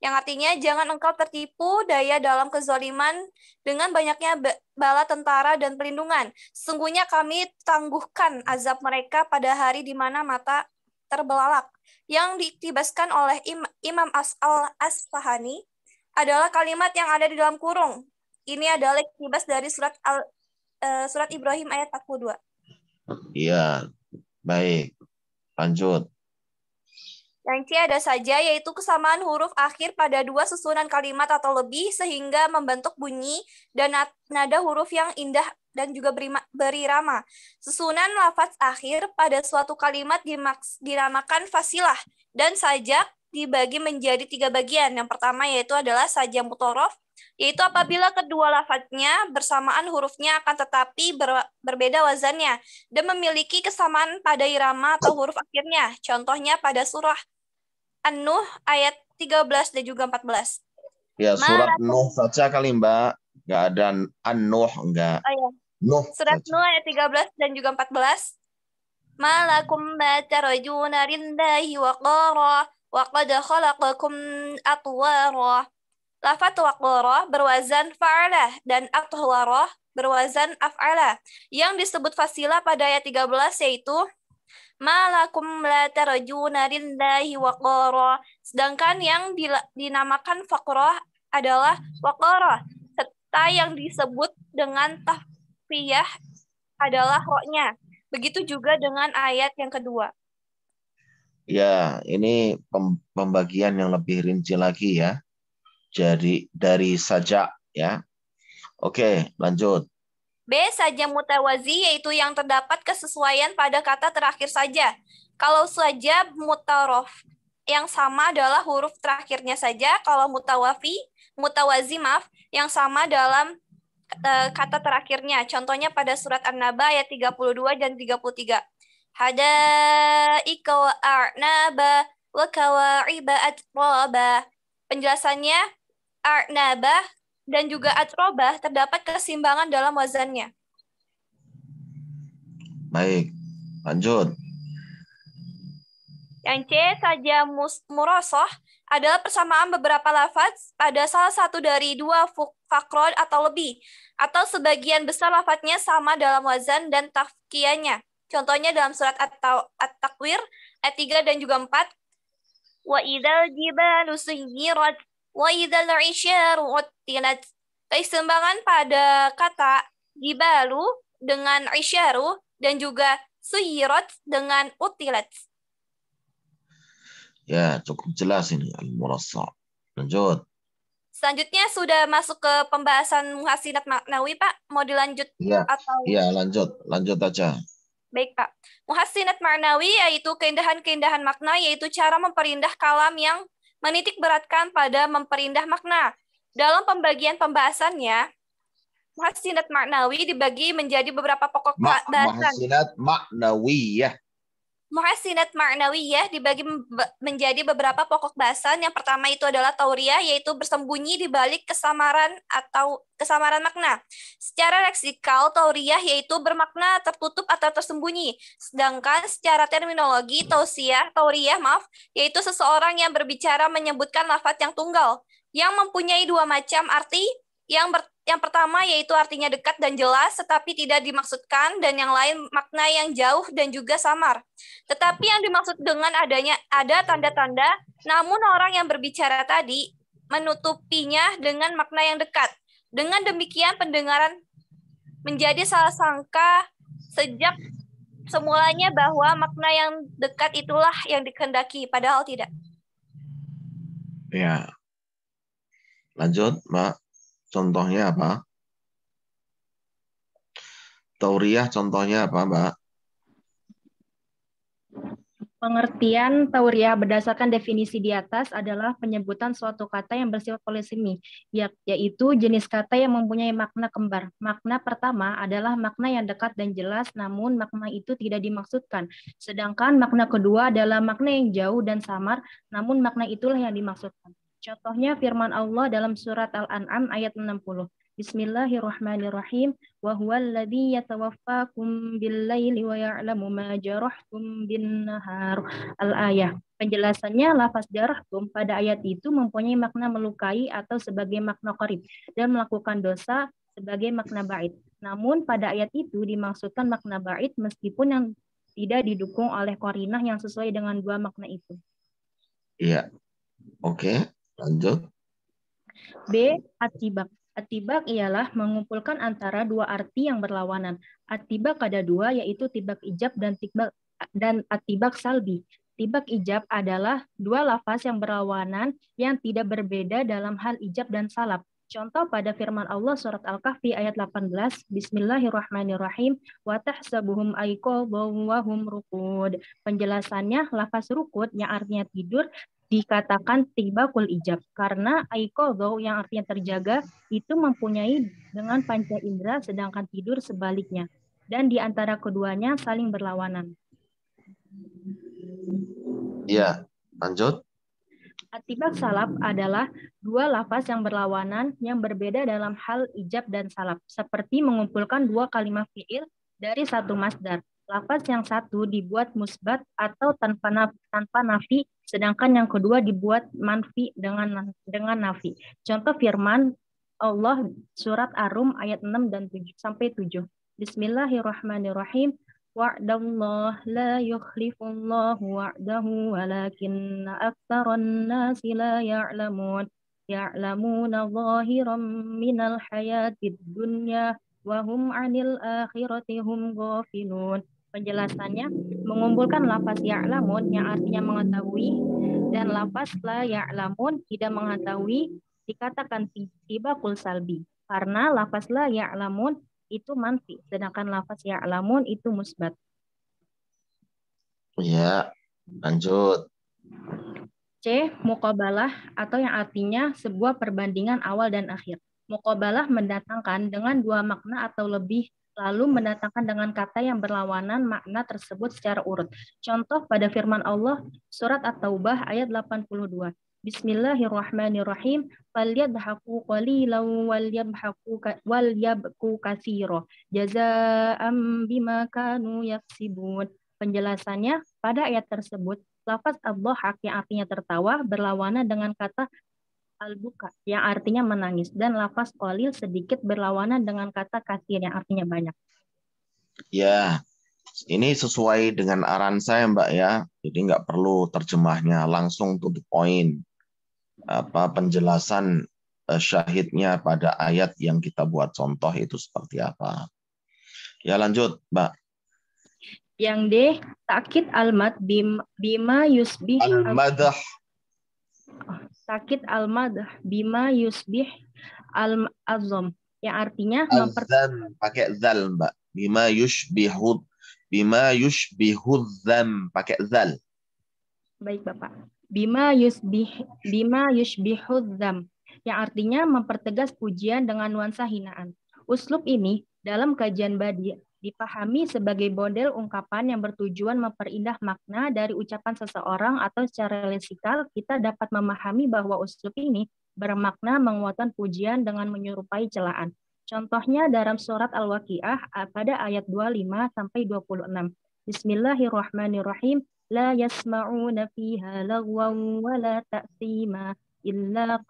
Yang artinya, jangan engkau tertipu daya dalam kezaliman dengan banyaknya bala tentara dan pelindungan. Sesungguhnya kami tangguhkan azab mereka pada hari di mana mata terbelalak. Yang diiktibaskan oleh Imam Al-Asfahani adalah kalimat yang ada di dalam kurung. Ini adalah iktibas dari surat Ibrahim ayat 42. Iya, baik. Lanjut. Yang C ada saja, yaitu kesamaan huruf akhir pada dua susunan kalimat atau lebih sehingga membentuk bunyi dan nada huruf yang indah dan juga berirama. Susunan lafaz akhir pada suatu kalimat dinamakan fasilah dan sajak dibagi menjadi 3 bagian. Yang pertama yaitu adalah sajak mutorof, yaitu apabila kedua lafaznya bersamaan hurufnya akan tetapi berbeda wazannya dan memiliki kesamaan pada irama atau huruf akhirnya. Contohnya pada surah An-Nuh ayat 13 dan juga 14. Ya, surat Nuh saja kali, Mbak. Nggak ada An-Nuh, enggak. Oh, ya. Nuh surat saja. Nuh ayat 13 dan juga 14. Malakum ma tarjuna lillahi waqara wa qad khalaqakum atwara. Lafaz waqara berwazan fa'ala dan atwara berwazan af'ala. Yang disebut fasilah pada ayat 13 yaitu malakum la tarjuna lillahi waqara. Sedangkan yang dinamakan faqrah adalah waqara, serta yang disebut dengan tafiyah adalah roknya. Begitu juga dengan ayat yang kedua. Ya, ini pembagian yang lebih rinci lagi ya. Jadi dari sajak ya. Oke, lanjut. B, saja mutawazi, yaitu yang terdapat kesesuaian pada kata terakhir saja. Kalau saja mutarof, yang sama adalah huruf terakhirnya saja. Kalau mutawazi, yang sama dalam kata terakhirnya. Contohnya pada surat An-Naba ayat 32 dan 33. Hadaika wa a'naba wa kawa'iba atraba. Penjelasannya, a'naba dan juga atrobah terdapat keseimbangan dalam wazannya. Baik, lanjut. Yang C, saja murasoh adalah persamaan beberapa lafaz pada salah satu dari dua fakrod atau lebih, atau sebagian besar lafaznya sama dalam wazan dan tafkiyahnya. Contohnya dalam surat At-Takwir ayat 3 dan juga 4. Wa idzal jibalu suyirat wa idzal isyaru uttilat. Keseimbangan pada kata jibalu dengan isyaru dan juga suyirat dengan utilat. Ya, cukup jelas ini al-murassa. Lanjut. Selanjutnya sudah masuk ke pembahasan muhasinat maknawi, Pak. Mau dilanjut Iya, atau? iya lanjut aja. Baik, Pak. Muhasinat maknawi yaitu keindahan-keindahan makna, yaitu cara memperindah kalam yang menitik beratkan pada memperindah makna. Dalam pembagian pembahasannya, muhasinat maknawi dibagi menjadi beberapa pokok bahasan. Muhasinat maknawiyah. Muhasinat ma'nawiyah dibagi menjadi beberapa pokok bahasan. Yang pertama itu adalah tauriyah, yaitu bersembunyi di balik kesamaran atau kesamaran makna. Secara leksikal, tauriyah yaitu bermakna tertutup atau tersembunyi. Sedangkan secara terminologi, tauriyah yaitu seseorang yang berbicara menyebutkan lafaz yang tunggal, yang mempunyai dua macam arti. Yang pertama yaitu artinya dekat dan jelas, tetapi tidak dimaksudkan, dan yang lain makna yang jauh dan juga samar. Tetapi yang dimaksud dengan ada tanda-tanda, namun orang yang berbicara tadi menutupinya dengan makna yang dekat. Dengan demikian pendengaran menjadi salah sangka sejak semulanya bahwa makna yang dekat itulah yang dikehendaki, padahal tidak. Ya. Lanjut, Mbak. Contohnya apa? Tauriyah contohnya apa, Mbak? Pengertian tauriyah berdasarkan definisi di atas adalah penyebutan suatu kata yang bersifat polisemi, yaitu jenis kata yang mempunyai makna kembar. Makna pertama adalah makna yang dekat dan jelas, namun makna itu tidak dimaksudkan. Sedangkan makna kedua adalah makna yang jauh dan samar, namun makna itulah yang dimaksudkan. Contohnya firman Allah dalam surat Al-An'am ayat 60. Bismillahirrahmanirrahim. Wa huwal ladzi yatawaffakum bil-laili wa ya'lamu ma jarahtum bin-nahar. Al-ayah. Penjelasannya, lafaz jarahtum pada ayat itu mempunyai makna melukai atau sebagai makna qarib, dan melakukan dosa sebagai makna ba'id. Namun pada ayat itu dimaksudkan makna ba'id meskipun yang tidak didukung oleh qarinah yang sesuai dengan dua makna itu. Iya. Oke, lanjut. B. At-tibak. At-tibak ialah mengumpulkan antara dua arti yang berlawanan. At-tibak ada dua, yaitu tibak ijab dan at-tibak salbi. Tibak ijab adalah dua lafaz yang berlawanan yang tidak berbeda dalam hal ijab dan salab. Contoh pada firman Allah surat Al-Kahfi ayat 18, Bismillahirrahmanirrahim, wa tahsabuhum aiqadhan wa hum ruqud. Penjelasannya, lafaz ruqud yang artinya tidur dikatakan tibakul ijab karena aiqadha yang artinya terjaga itu mempunyai dengan panca indera, sedangkan tidur sebaliknya, dan di antara keduanya saling berlawanan. Iya, lanjut. Atibak salaf adalah dua lafaz yang berlawanan yang berbeda dalam hal ijab dan salaf, seperti mengumpulkan dua kalimat fi'il dari satu masdar. Lafaz yang satu dibuat musbat atau tanpa nafi, sedangkan yang kedua dibuat manfi dengan nafi. Contoh firman Allah surat Ar-Rum ayat 6 dan 7 sampai 7. Bismillahirrahmanirrahim. Wa'dallah la yukhlifullahu wa'dahu walakinna aktsaran nasi la ya'lamun. Ya'lamuna zahiran minal hayatid dunya wa hum 'anil akhirati hum ghafilun. Penjelasannya, mengumpulkan lafaz ya'lamun yang artinya mengetahui dan lafaz la ya'lamun tidak mengetahui dikatakan tibakul salbi karena lafaz la ya'lamun itu manfi, sedangkan lafaz ya'lamun itu musbat. Ya, lanjut. C. Muqabalah atau yang artinya sebuah perbandingan awal dan akhir. Muqabalah mendatangkan dengan dua makna atau lebih, lalu mendatangkan dengan kata yang berlawanan makna tersebut secara urut. Contoh pada firman Allah surat At-Taubah ayat 82. Bismillahirrahmanirrahim. Falyadhaku qalilan walyabku katsira. Jazaa'an bima kanu yaksibun. Penjelasannya, pada ayat tersebut lafaz ad-dhahak yang artinya tertawa berlawanan dengan kata al-buka yang artinya menangis, dan lafaz qalil sedikit berlawanan dengan kata katsir yang artinya banyak. Ya, ini sesuai dengan arahan saya, Mbak ya. Jadi nggak perlu terjemahnya, langsung to the point. Penjelasan syahidnya pada ayat yang kita buat contoh itu seperti apa. Ya, lanjut, Mbak. Yang D, takkid al-mad bima yusbih al-madah. sakit al-madh bima yusbih al-azam, yang artinya Azam pakai zal, Mbak. Bima yushbihud dzam pakai zal. Baik, Bapak. Bima yushbihudzam, yang artinya mempertegas pujian dengan nuansa hinaan. Uslub ini dalam kajian badi dipahami sebagai model ungkapan yang bertujuan memperindah makna dari ucapan seseorang, atau secara leksikal kita dapat memahami bahwa uslub ini bermakna menguatkan pujian dengan menyerupai celaan. Contohnya dalam surat Al-Waqiah pada ayat 25 sampai 26. Bismillahirrahmanirrahim. La yasma'una fiha lagwan wa la ta'thima illa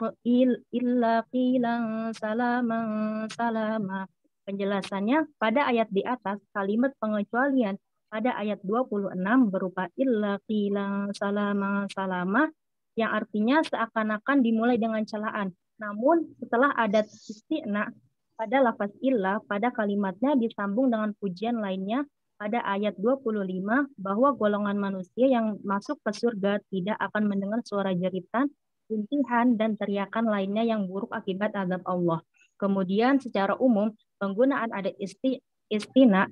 qilan salama. Penjelasannya, pada ayat di atas, kalimat pengecualian pada ayat 26 berupa illa qilan salama, yang artinya seakan-akan dimulai dengan celaan. Namun, setelah ada istina pada lafaz illa, pada kalimatnya disambung dengan pujian lainnya pada ayat 25 bahwa golongan manusia yang masuk ke surga tidak akan mendengar suara jeritan, rintihan, dan teriakan lainnya yang buruk akibat azab Allah. Kemudian secara umum, penggunaan adat istisna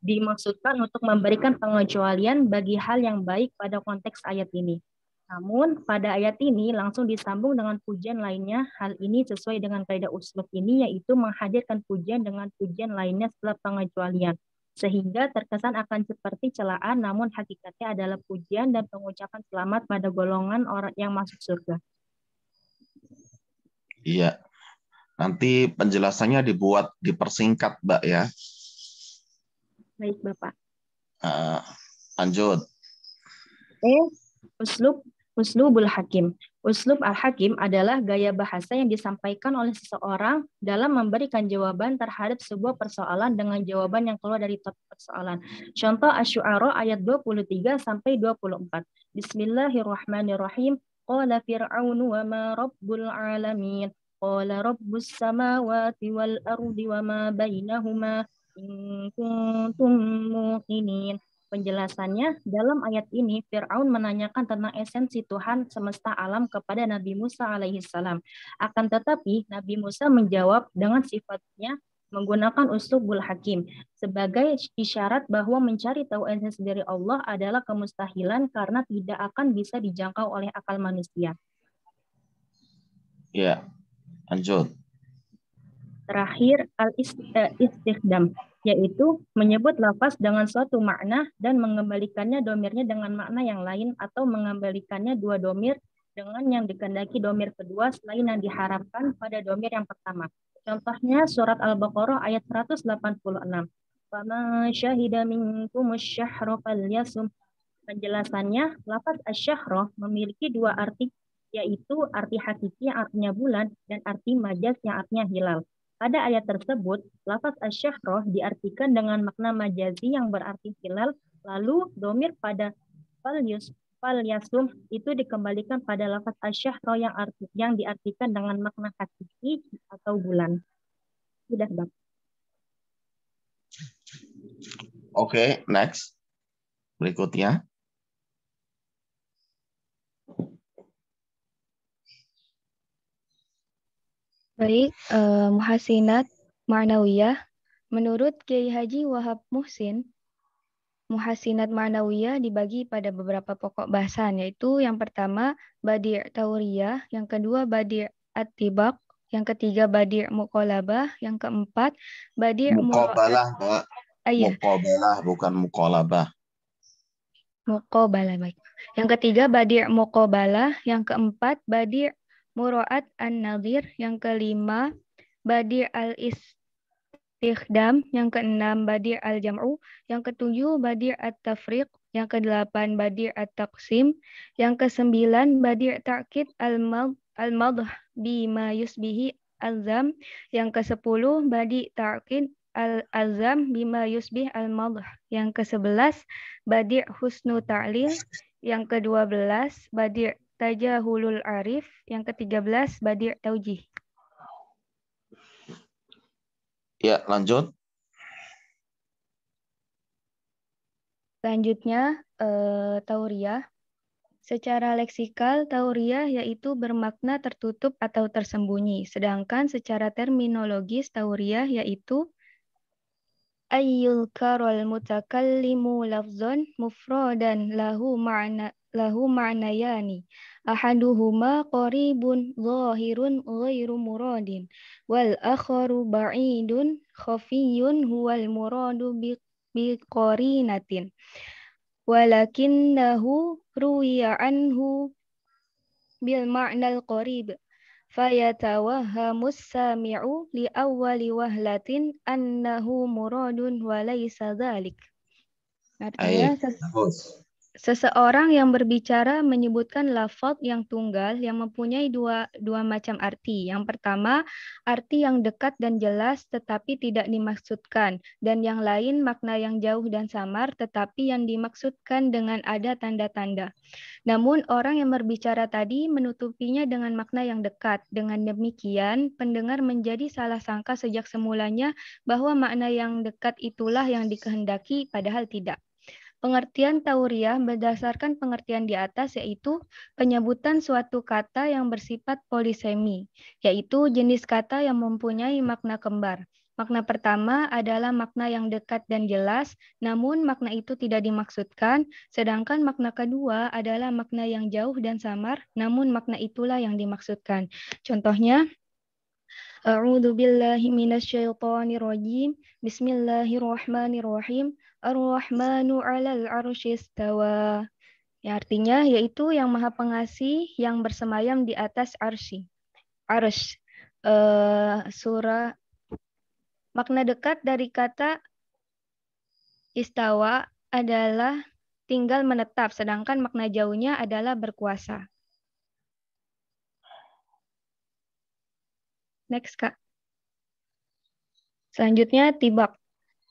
dimaksudkan untuk memberikan pengecualian bagi hal yang baik pada konteks ayat ini. Namun, pada ayat ini langsung disambung dengan pujian lainnya. Hal ini sesuai dengan kaidah uslub ini, yaitu menghadirkan pujian dengan pujian lainnya setelah pengecualian, sehingga terkesan akan seperti celaan, namun hakikatnya adalah pujian dan pengucapan selamat pada golongan orang yang masuk surga. Iya. Nanti penjelasannya dipersingkat, Mbak, ya. Baik, Bapak. Lanjut. Uslubul hakim. Uslub al-hakim adalah gaya bahasa yang disampaikan oleh seseorang dalam memberikan jawaban terhadap sebuah persoalan dengan jawaban yang keluar dari topik persoalan. Contoh Asy-Syu'ara ayat 23 sampai 24. Bismillahirrahmanirrahim. Qala fir'aunu wa ma rabbul alamin. Qala rabbus samawati wal ardi wa ma bainahuma in kuntum muqinin. Penjelasannya, dalam ayat ini Fir'aun menanyakan tentang esensi Tuhan semesta alam kepada Nabi Musa alaihissalam. Akan tetapi Nabi Musa menjawab dengan sifatnya menggunakan uslubul hakim sebagai isyarat bahwa mencari tahu esensi dari Allah adalah kemustahilan karena tidak akan bisa dijangkau oleh akal manusia. Ya, lanjut. Terakhir, al-istikhdam, yaitu menyebut lafaz dengan suatu makna dan mengembalikannya domirnya dengan makna yang lain, atau mengembalikannya dua domir dengan yang dikehendaki domir kedua selain yang diharapkan pada domir yang pertama. Contohnya surat Al-Baqarah ayat 186. Faman syahida minkumus syahra falyasum. Penjelasannya, lafaz asy-syahra memiliki dua arti, yaitu arti hakiki yang artinya bulan dan arti majaz yang artinya hilal. Pada ayat tersebut, lafaz asy-syahra diartikan dengan makna majazi yang berarti hilal, lalu domir pada falyasum itu dikembalikan pada lafaz asy-syahra yang diartikan dengan makna hakiki atau bulan. Sudah, Bang. Oke, next. Berikutnya. Baik, muhasinat ma'nawiyah. Menurut Kiai Haji Wahab Muhsin, muhasinat ma'nawiyah dibagi pada beberapa pokok bahasan, yaitu yang pertama badi' tauriyah, yang kedua badi' at-tibaq, yang ketiga badi' muqalabah, yang keempat badi' muqabalah, Mbak. Muqabalah bukan muqalabah. Muqabalah, baik. Yang ketiga badi' muqabalah, yang keempat badi' Mura'at an-nadhir, yang kelima badi' al-istikhdam, yang keenam badi' al-jam'u, yang ketujuh badi' at-tafriq, yang kedelapan badi' at-taqsim, yang kesembilan badi' ta'kid al-madh bima yusbihi al-zam, yang kesepuluh badi' ta'kid al-azam bima yusbih al-madh, yang ke-11 badi' husnu ta'lil, yang ke-12 badi' tajahulul arif, yang ke-13 badi' taujih. Ya, lanjut. Selanjutnya tauriyah. Secara leksikal, tauriah yaitu bermakna tertutup atau tersembunyi. Sedangkan secara terminologis, tauriah yaitu ayyulkarul mutakallimu lafzon mufradan lahu ma'nayani. Ahaduhuma qaribun zahirun ghairu muradin. Wal akharu ba'idun khafiyun huwal muradu biqarinatin. Walakinnahu ruwiya anhu bil ma'nal qarib fayatawahhamus sami'u li awwali wahlatin annahu muradun wa laysa dzalik. Artinya seseorang yang berbicara menyebutkan lafaz yang tunggal yang mempunyai dua macam arti. Yang pertama, arti yang dekat dan jelas tetapi tidak dimaksudkan, dan yang lain makna yang jauh dan samar tetapi yang dimaksudkan dengan ada tanda-tanda. Namun orang yang berbicara tadi menutupinya dengan makna yang dekat. Dengan demikian, pendengar menjadi salah sangka sejak semulanya bahwa makna yang dekat itulah yang dikehendaki, padahal tidak. Pengertian tauriah berdasarkan pengertian di atas yaitu penyebutan suatu kata yang bersifat polisemi, yaitu jenis kata yang mempunyai makna kembar. Makna pertama adalah makna yang dekat dan jelas, namun makna itu tidak dimaksudkan, sedangkan makna kedua adalah makna yang jauh dan samar, namun makna itulah yang dimaksudkan. Contohnya, A'udzu billahi minasyaitonir rajim. Bismillahirrahmanirrahim. Ar-Rahmanu 'alal 'arsy istawa. Ya, artinya yaitu yang Maha Pengasih yang bersemayam di atas arsy. Arsy. Surah. Makna dekat dari kata istawa adalah tinggal menetap, sedangkan makna jauhnya adalah berkuasa. Next, Kak. Selanjutnya tibak.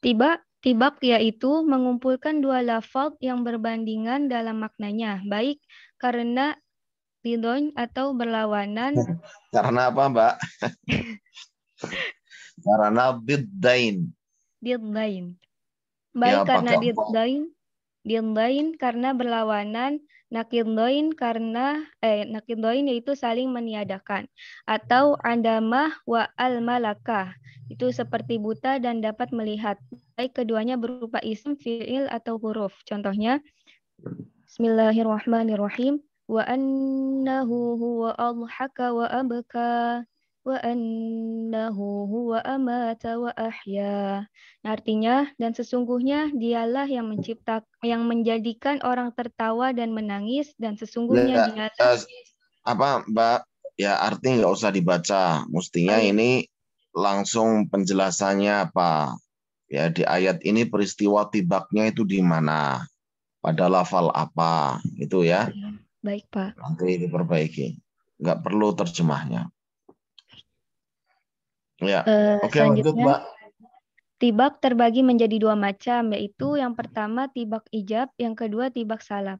Tibak yaitu mengumpulkan dua lafaz yang berbandingan dalam maknanya, baik karena ridon atau berlawanan. Karena apa, Mbak? Karena biddain. Biddain. Baik ya, karena biddain karena berlawanan, nakidoin karena nakidoin yaitu saling meniadakan, atau andamah wa al-malakah itu seperti buta dan dapat melihat, baik keduanya berupa isim, fi'il atau huruf. Contohnya, Bismillahirrahmanirrahim. Wa annahu huwa adhaka wa abka wa annahu huwa amata wa ahya. Artinya, dan sesungguhnya dialah yang yang menjadikan orang tertawa dan menangis, dan sesungguhnya dialah apa, Mbak? Ya, arti nggak usah dibaca. Mestinya ini langsung penjelasannya apa? Ya, di ayat ini peristiwa tibaknya itu di mana? Pada lafal apa? Itu ya. Baik, Pak. Nanti diperbaiki. Nggak perlu terjemahnya. Ya. Oke, lanjut, Mbak. Tibak terbagi menjadi dua macam, yaitu yang pertama tibak ijab, yang kedua tibak salaf.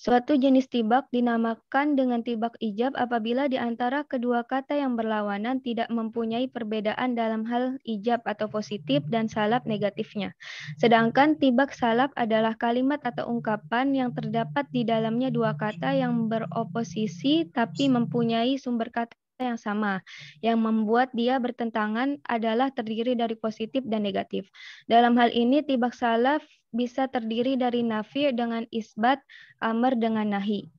Suatu jenis tibak dinamakan dengan tibak ijab apabila di antara kedua kata yang berlawanan tidak mempunyai perbedaan dalam hal ijab atau positif dan salaf negatifnya. Sedangkan tibak salaf adalah kalimat atau ungkapan yang terdapat di dalamnya dua kata yang beroposisi tapi mempunyai sumber kata yang sama. Yang membuat dia bertentangan adalah terdiri dari positif dan negatif. Dalam hal ini tibak salaf bisa terdiri dari nafi dengan isbat, amr dengan nahi.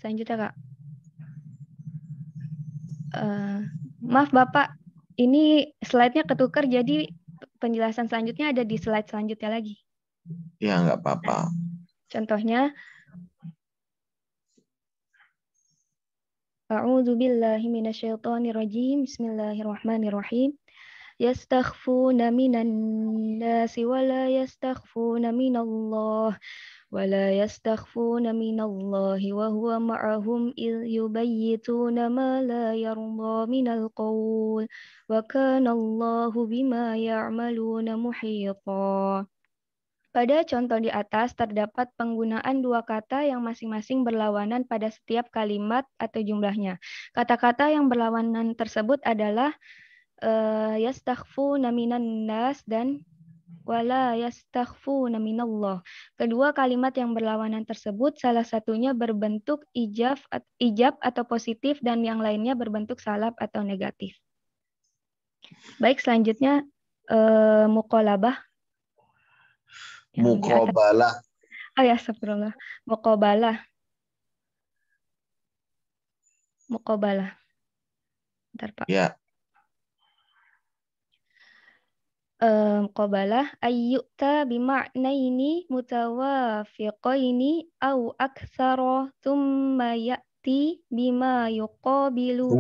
Selanjutnya, Kak. Maaf Bapak, ini slide-nya ketukar, jadi penjelasan selanjutnya ada di slide selanjutnya lagi. Ya, nggak apa-apa. Contohnya, A'udzu billahi minasyaitonir rajim. Bismillahirrahmanirrahim. Yastakhfuna minan nasi wa la yastakhfuna minallah wa la yastakhfuna minallahi wa huwa ma'ahum idh yubayyituna ma la yarda minal qawl wa kana Allahu bima ya'maluna muhita. Pada contoh di atas terdapat penggunaan dua kata yang masing-masing berlawanan pada setiap kalimat atau jumlahnya. Kata-kata yang berlawanan tersebut adalah yastakhfuna minan nas dan wala yastakhfuna minallah. Kedua kalimat yang berlawanan tersebut salah satunya berbentuk ijab atau positif dan yang lainnya berbentuk salab atau negatif. Baik, selanjutnya muqalabah. Muqabalah. Oh ya, astagfirullah. Muqabalah. Bentar, Pak. Ya. Muqabalah ayyuta bima'naini mutawafiqaini au aktsara thumma ya'ti bima yuqabilu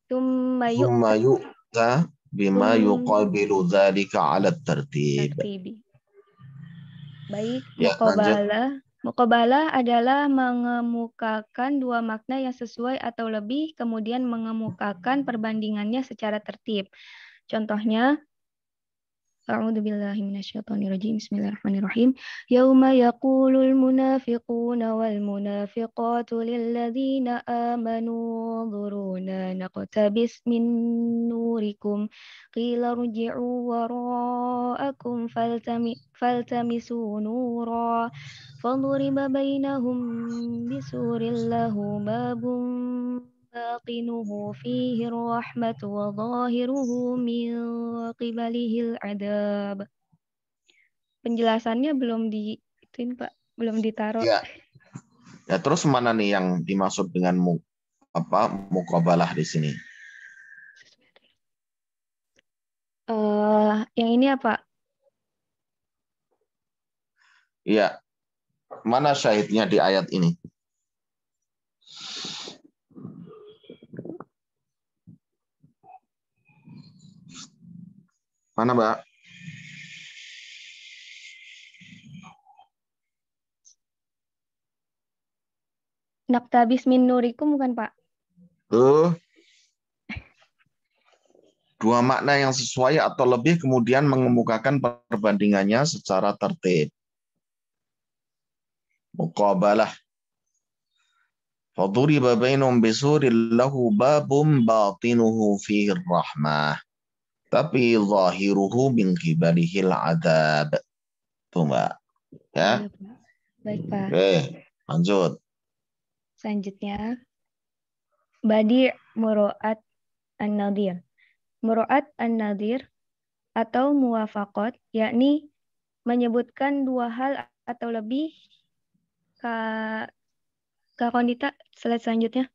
Thumma yu'ta bima yuqabilu dzalika 'ala tartib. Baik, Ya, muqabalah adalah mengemukakan dua makna yang sesuai atau lebih, kemudian mengemukakan perbandingannya secara tertib. Contohnya, A'udzubillahi minasyaitonirrajim. Bismillahirrahmanirrahim. Yauma yaqulul munafiquna wal munafiqatu lilladzina amanu dhuruna naqtabis min nurikum qila rji'u wara'akum faltamisu nura faduriba bainahum bisurin lahu babun baqinuhu fihi rahmatu wa zahiruhu min qibalihil adab. Penjelasannya belum ituin, Pak, belum ditaruh. Ya. Ya, terus mana nih yang dimaksud dengan muqabalah di sini? Yang ini apa? Iya. Mana syahidnya di ayat ini? Mana, Mbak? Naqtabis min nurikum bukan, Pak? Dua makna yang sesuai atau lebih kemudian mengemukakan perbandingannya secara tertib. Muqabalah. Faduriba bainahum bisurin lahu babum batinuhu fihi rahmah. Tapi zahiruhu min qibalihil adab. Tuh, Mbak. Ya. Baik, Pak. Oke, lanjut. Selanjutnya, Badi' Muro'at An-Nadir. Muro'at An-Nadir atau muwafaqat, yakni menyebutkan dua hal atau lebih. Kak Konita, slide selanjutnya.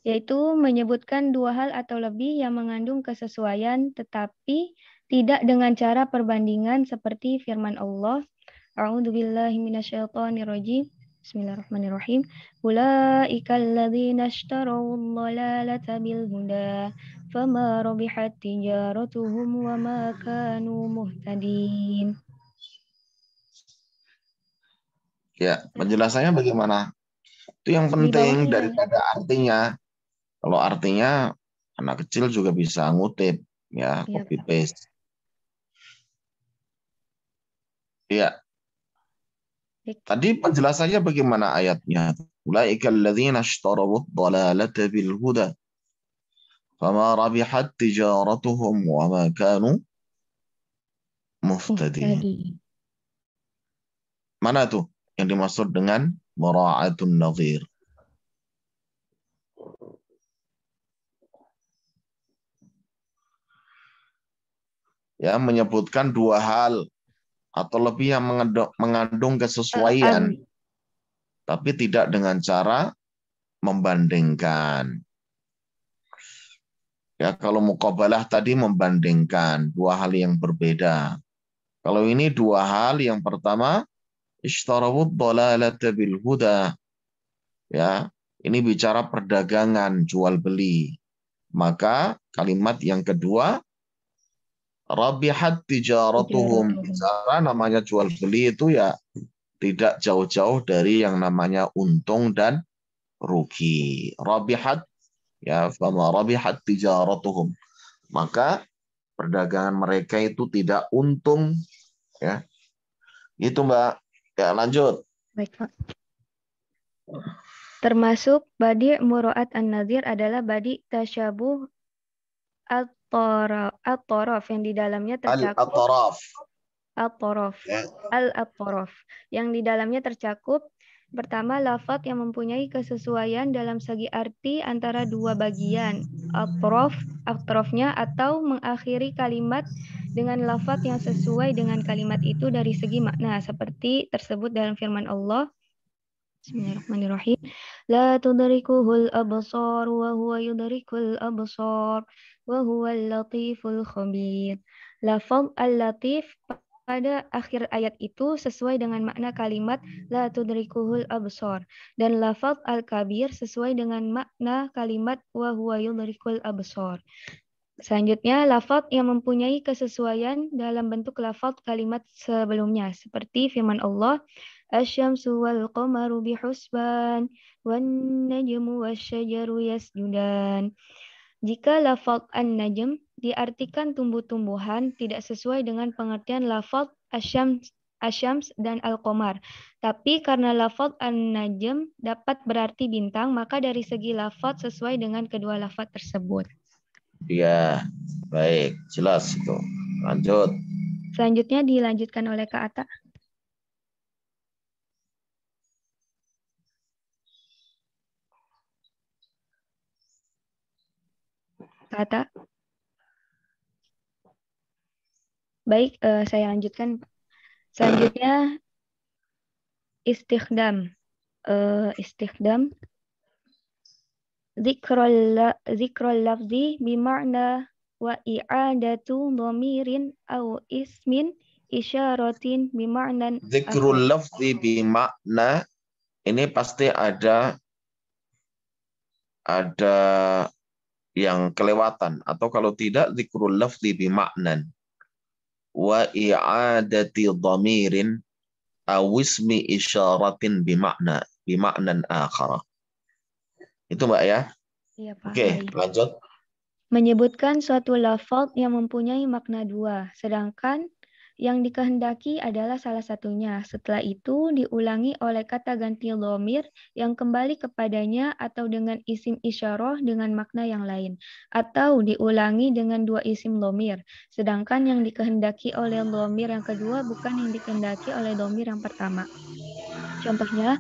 Yaitu menyebutkan dua hal atau lebih yang mengandung kesesuaian tetapi tidak dengan cara perbandingan seperti firman Allah, A'udzubillahi minasyaitonirrajim. Bismillahirrahmanirrahim. Ulaika alladzina ishtarawul dhalalata bil huda fama rabihat tijaratuhum wa ma kanu muhtadin. Ya, penjelasannya bagaimana? Itu yang penting daripada artinya. Kalau artinya anak kecil juga bisa ngutip, ya, copy paste. Ya. Tadi penjelasannya bagaimana ayatnya? Ulaika alladzina ishtarawud dhalalata bil huda fama rabihat tijaratuhum wa ma kanu muhtadin. Mana tuh yang dimaksud dengan mura'atun nadhir? Ya, menyebutkan dua hal atau lebih yang mengandung kesesuaian, tapi tidak dengan cara membandingkan. Ya, kalau muqabalah tadi membandingkan dua hal yang berbeda. Kalau ini dua hal, yang pertama ishtarawud dhalalata bil huda. Ya, ini bicara perdagangan, jual beli. Maka kalimat yang kedua rabihat tijaratuhum. Bicara namanya jual beli itu ya tidak jauh-jauh dari yang namanya untung dan rugi. Rabihat, ya, fama rabihat tijaratuhum. Maka perdagangan mereka itu tidak untung, ya. Itu, Mbak. Ya, lanjut. Baik, Pak. Termasuk badi' muro'at an-nadhir adalah badi' tasyabuh at-taraf yang di dalamnya tercakup Al-atraf. al-taraf. Ya. Al-atraf yang di dalamnya tercakup pertama lafaz yang mempunyai kesesuaian dalam segi arti antara dua bagian atrofnya atau mengakhiri kalimat dengan lafaz yang sesuai dengan kalimat itu dari segi makna seperti tersebut dalam firman Allah. Bismillahirrahmanirrahim. La tudrikuhul absar wa huwa yudrikul absar wa huwal latiful khabir. Lafaz al-latif pada akhir ayat itu sesuai dengan makna kalimat la tudrikuhul absar dan lafaz al-kabir sesuai dengan makna kalimat wa huwa yudrikul absar. Selanjutnya lafaz yang mempunyai kesesuaian dalam bentuk lafaz kalimat sebelumnya seperti firman Allah asy-syamsu wal qamaru bihusban wan najmu wasyajaru yasjudan. Jika lafaz an-najm diartikan tumbuh-tumbuhan tidak sesuai dengan pengertian lafaz asyams dan al-qamar. Tapi karena lafaz an-najm dapat berarti bintang, maka dari segi lafaz sesuai dengan kedua lafaz tersebut. Ya, baik, jelas itu. Lanjut. Selanjutnya dilanjutkan oleh Kak Ata. Kak Ata. Baik, saya lanjutkan. Selanjutnya istikhdam. Istikhdam. Zikrul lafzi bima'na wa i'adatu dhamirin aw ismin isyaratin bima'nan Zikrul lafzi bimakna ini pasti ada yang kelewatan atau kalau tidak zikrul lafzi bimaknan wa i'adati dhamirin aw ismi isyaratin bimaknan akhara. Itu Mbak ya? Iya, Pak. Oke, lanjut. Menyebutkan suatu lafaz yang mempunyai makna dua, sedangkan yang dikehendaki adalah salah satunya. Setelah itu diulangi oleh kata ganti dhamir yang kembali kepadanya atau dengan isim isyarah dengan makna yang lain. Atau diulangi dengan dua isim dhamir, sedangkan yang dikehendaki oleh dhamir yang kedua bukan yang dikehendaki oleh dhamir yang pertama. Contohnya,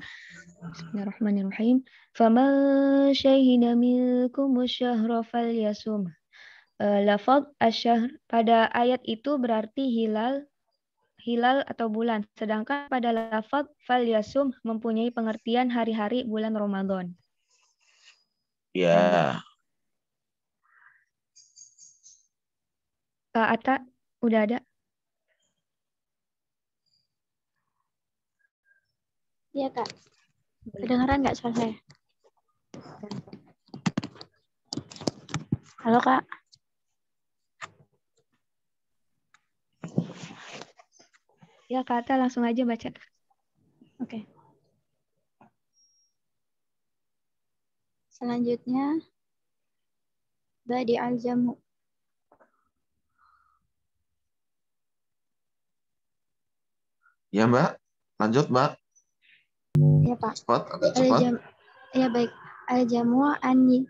Bismillahirrahmanirrahim. Faman syahida minkum asy-syahra falyasum. Lafaz asy-syahr pada ayat itu berarti hilal atau bulan, sedangkan pada lafaz falyasum mempunyai pengertian hari-hari bulan Ramadan. Ya. Kak Ata, udah ada? Iya, Kak. Kedengaran nggak suara saya? Halo, Kak. Ya, Kak Ata langsung aja baca. Oke. Selanjutnya, badi al-jamu. Ya, Mbak. Lanjut, Mbak. Ya, Pak. Cepat, agak cepat. Ya, baik. Al-jamu an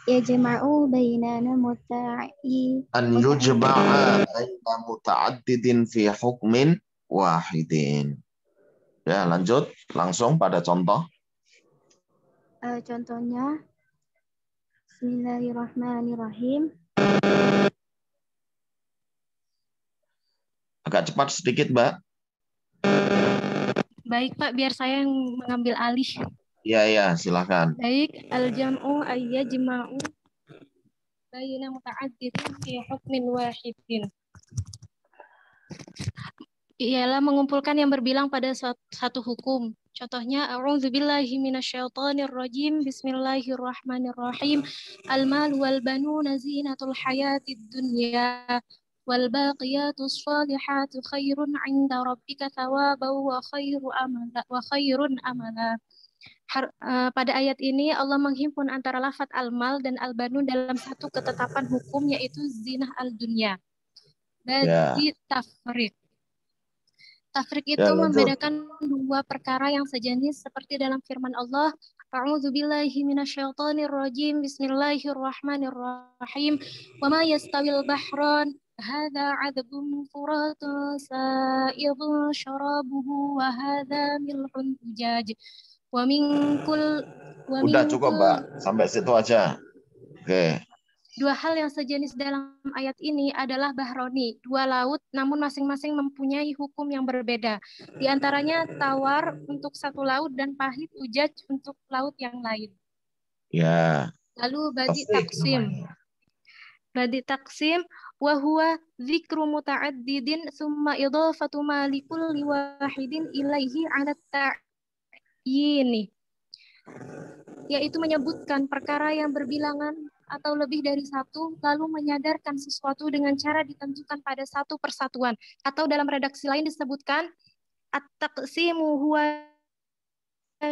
yajma'u bainana muta'i. An yujma'a baina muta'addidin fi hukmin wahidin. Ya, lanjut. Langsung pada contoh. Contohnya, Bismillahirrahmanirrahim. Agak cepat sedikit, Mbak. Baik, Pak, biar saya yang mengambil alih. Iya, silakan. Baik, al-jam'u ayyajma'u baina muta'addidin fi hukmin wahidin. Ialah mengumpulkan yang berbilang pada satu hukum. Contohnya, a'udzubillahi minasyaitonirrajim. Bismillahirrahmanirrahim. Al-mal wal banuna zinatul hayatid dunya. Wal baqiyatus salihatu khairun 'inda rabbika thawaban wa khairun amala. Pada ayat ini Allah menghimpun antara lafaz al-mal dan al-banun dalam satu ketetapan hukum yaitu zinah al-dunya. Bagi tafriq. Tafriq itu membedakan dua perkara yang sejenis seperti dalam firman Allah A'udzu billahi minasyaitonir rajim. Bismillahirrahmanirrahim. Wa ma yastawil bahran hadza 'adzabun furatun sa'idun syarabuhu wa hadza milhun ujaj. Wa min Udah cukup, Mbak. Sampai situ aja. Oke. Dua hal yang sejenis dalam ayat ini adalah bahroni, dua laut namun masing-masing mempunyai hukum yang berbeda. Di antaranya tawar untuk satu laut dan pahit ujaj untuk laut yang lain. Ya. Lalu badi taksim. Badi taksim wa huwa dzikru muta'addidin summa idhafatu ma likulli wahidin ilaihi 'ala ta'yini. Yaitu menyebutkan perkara yang berbilangan atau lebih dari satu, lalu menyadarkan sesuatu dengan cara ditentukan pada satu persatuan. Atau dalam redaksi lain disebutkan, at-taqsimu huwa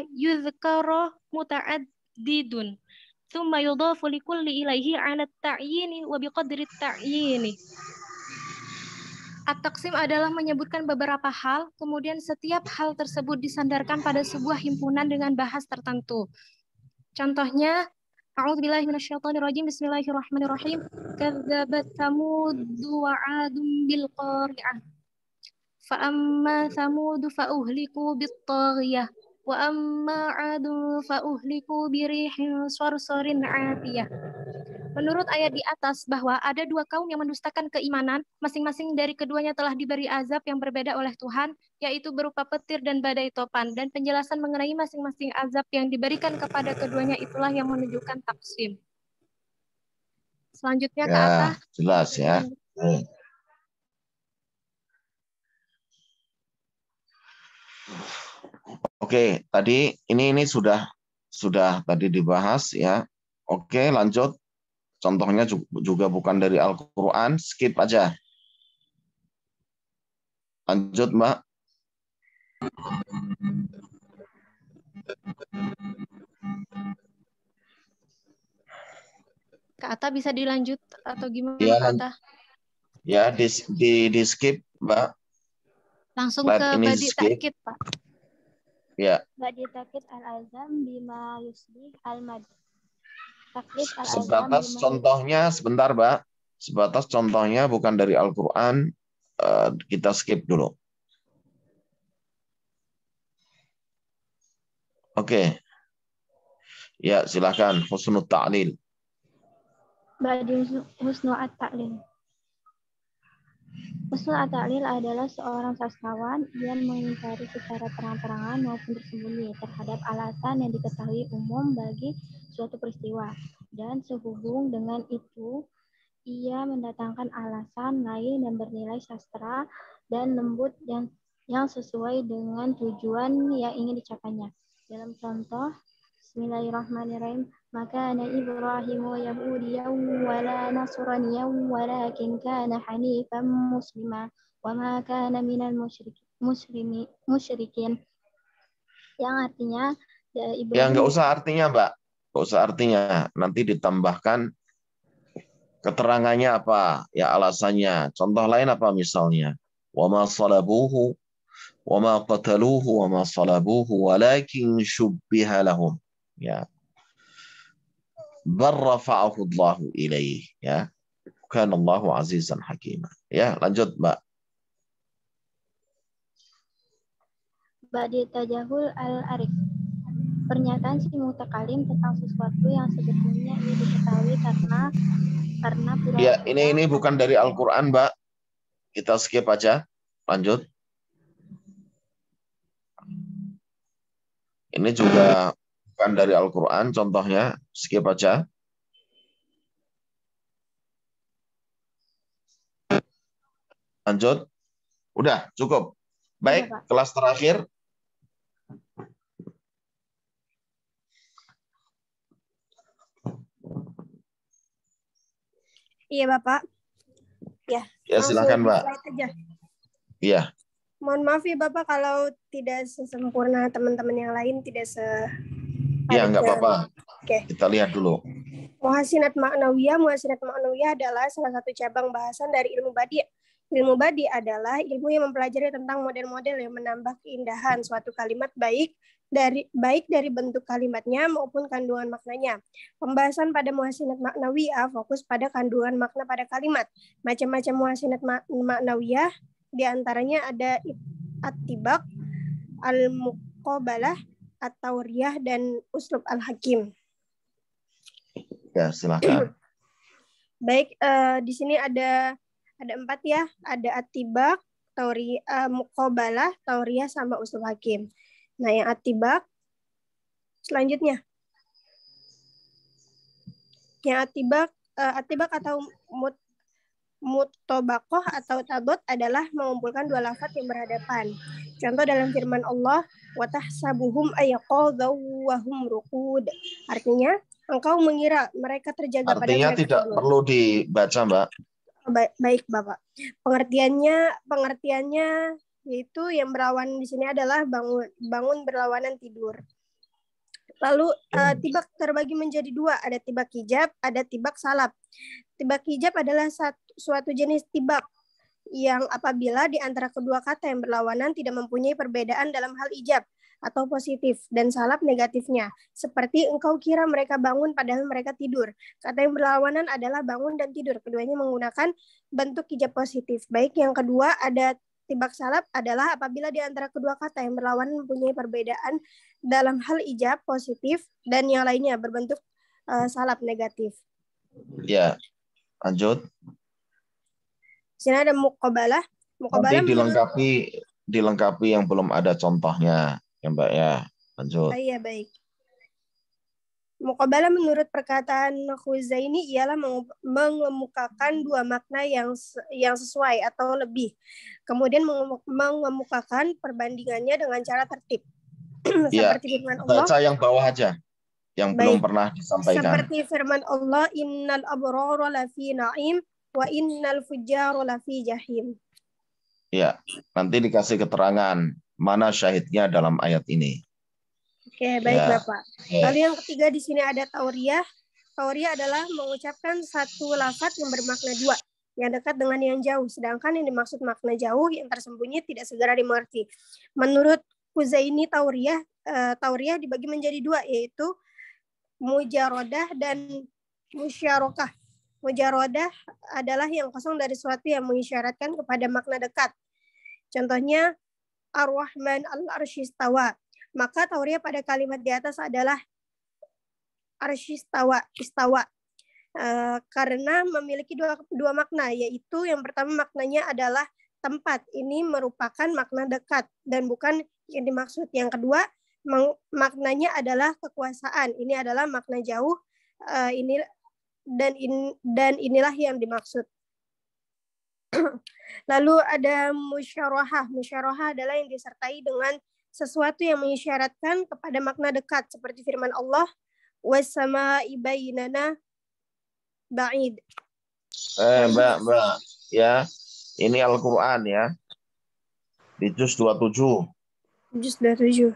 yuzkara muta'addidun. Thumma yudhafu likulli ilaihi 'ala ta'yini wa biqadri ta'yini. At-taqsim adalah menyebutkan beberapa hal, kemudian setiap hal tersebut disandarkan pada sebuah himpunan dengan bahas tertentu. Contohnya, A'udzubillahi minasyaitonirrajim. Bismillahirrahmanirrahim. Kadzabat Tsamud wa 'adun bil qari'ah. Fa amma Tsamud fa uhliku bit taghiyah wa amma 'adun fa uhliku bi rihin sarsarin 'atiyah. Menurut ayat di atas bahwa ada dua kaum yang mendustakan keimanan, masing-masing dari keduanya telah diberi azab yang berbeda oleh Tuhan, yaitu berupa petir dan badai topan, dan penjelasan mengenai masing-masing azab yang diberikan kepada keduanya itulah yang menunjukkan taksim. Selanjutnya ke atas. Jelas ya. Oke, tadi ini sudah tadi dibahas ya. Oke, lanjut. Contohnya juga bukan dari Al-Quran, skip aja. Lanjut, Mbak. Kak Atta bisa dilanjut atau gimana, Ya, Kak Atta? Ya, di skip, Mbak. Langsung ke badi takkid, Pak. Ya. Badi takkid al-azam bima yusbih al-mad. Sebatas contohnya, sebentar, Mbak. Sebatas contohnya bukan dari Al-Quran, kita skip dulu. Oke. Ya, silakan. Husnul ta'lil. Badi husnul at-ta'lil. Husnul at-ta'lil adalah seorang sastrawan yang mengingkari secara terang-terangan maupun tersembunyi terhadap alasan yang diketahui umum bagi suatu peristiwa, dan sehubung dengan itu ia mendatangkan alasan lain yang bernilai sastra dan lembut yang sesuai dengan tujuan yang ingin dicapainya. Dalam contoh, Bismillahirrahmanirrahim, maka ana Ibrahimu Yahudiyan wala Nasraniyan walakin kana hanifan muslima wa ma kana minal musyrikin. Yang artinya Ibrahim. Ya, nggak usah artinya, Mbak. Nggak usah artinya. Nanti ditambahkan keterangannya apa, ya alasannya. Contoh lain apa misalnya? Wa ma salabuhu wa ma qataluhu wa ma salabuhu walakin syubbiha lahum. Ya. Bal rafa'ahu Allahu ilaih, ya. Kana Allahu azizan hakima. Ya, lanjut, Mbak. Badi tajahul al-arif. Pernyataan si mutakalim tentang sesuatu yang sebetulnya ini diketahui karena pura-pura. Ya, ini bukan dari Al-Quran, Mbak. Kita skip aja. Lanjut. Ini juga bukan dari Al-Quran, contohnya. Skip aja. Lanjut. Udah, cukup. Baik, kelas terakhir. Iya, Bapak. Ya, silakan, Mbak. Iya. Mohon maaf ya, Bapak, kalau tidak sesempurna teman-teman yang lain, tidak Iya, nggak apa-apa. Oke. Kita lihat dulu. Muhassinat ma'nawiyah adalah salah satu cabang bahasan dari ilmu badi Ilmu badi adalah ilmu yang mempelajari tentang model-model yang menambah keindahan suatu kalimat baik dari bentuk kalimatnya maupun kandungan maknanya. Pembahasan pada muhassinat maknawiyah fokus pada kandungan makna pada kalimat. Macam-macam muhassinat maknawiyah diantaranya ada at-tibaq, al-muqabalah, at-tauriyah, dan uslub al-hakim. Ya, silakan. Baik, di sini ada 4 ya. Ada at-tibaq, muqabalah, tauriyah, sama uslub hakim. Nah, yang at-tibaq selanjutnya. Yang at-tibaq atau mutobaqoh atau tabot adalah mengumpulkan dua lafaz yang berhadapan. Contoh dalam firman Allah, wa tahsabuhum ayaqadhaw wa hum ruqud. Artinya, engkau mengira mereka terjaga pada mereka tidak tidur. Perlu dibaca, Mbak. Baik, Bapak. Pengertiannya yaitu yang berlawanan di sini adalah bangun berlawanan tidur. Lalu tibak terbagi menjadi 2, ada tibak hijab, ada tibak salab. Tibak hijab adalah suatu jenis tibak yang apabila di antara kedua kata yang berlawanan tidak mempunyai perbedaan dalam hal ijab atau positif dan salab negatifnya. Seperti engkau kira mereka bangun padahal mereka tidur. Kata yang berlawanan adalah bangun dan tidur. Keduanya menggunakan bentuk ijab positif. Baik, yang kedua ada tibak salab adalah apabila di antara kedua kata yang berlawanan mempunyai perbedaan dalam hal ijab positif dan yang lainnya berbentuk salab negatif. Ya, lanjut. Di sini ada muqabalah. Nanti dilengkapi yang belum ada contohnya, ya Mbak ya. Lanjut. Iya, baik. Muqabalah menurut perkataan Khuzaini ialah mengemukakan dua makna yang sesuai atau lebih. Kemudian mengemukakan perbandingannya dengan cara tertib. Seperti firman Allah. Baca yang bawah aja, yang belum pernah disampaikan. Seperti firman Allah, innal abrara lafi na'im wa innal fujjara lafi jahim. Ya, nanti dikasih keterangan mana syahidnya dalam ayat ini. Oke, baik ya. Bapak. Ya. Lalu yang ketiga di sini ada tauriyah. Tauriyah adalah mengucapkan satu lafaz yang bermakna 2, yang dekat dengan yang jauh, sedangkan yang dimaksud makna jauh yang tersembunyi tidak segera dimengerti. Menurut Khuzaini, tauriyah dibagi menjadi 2, yaitu mujarodah dan musyarakah. Mujarodah adalah yang kosong dari sesuatu yang mengisyaratkan kepada makna dekat. Contohnya, Ar-Rahman al-Arshistawa. Maka tauriyah pada kalimat di atas adalah arshistawa, istawa. Karena memiliki dua makna, yaitu yang pertama maknanya adalah tempat. Ini merupakan makna dekat dan bukan yang dimaksud. Yang kedua, maknanya adalah kekuasaan. Ini adalah makna jauh. Dan inilah yang dimaksud. Lalu ada musyarahah. Musyarahah adalah yang disertai dengan sesuatu yang mengisyaratkan kepada makna dekat, seperti firman Allah, was-sama'i bainana ba'id. Mbak, ya, ini Al-Quran ya, di juz 27. Juz 27.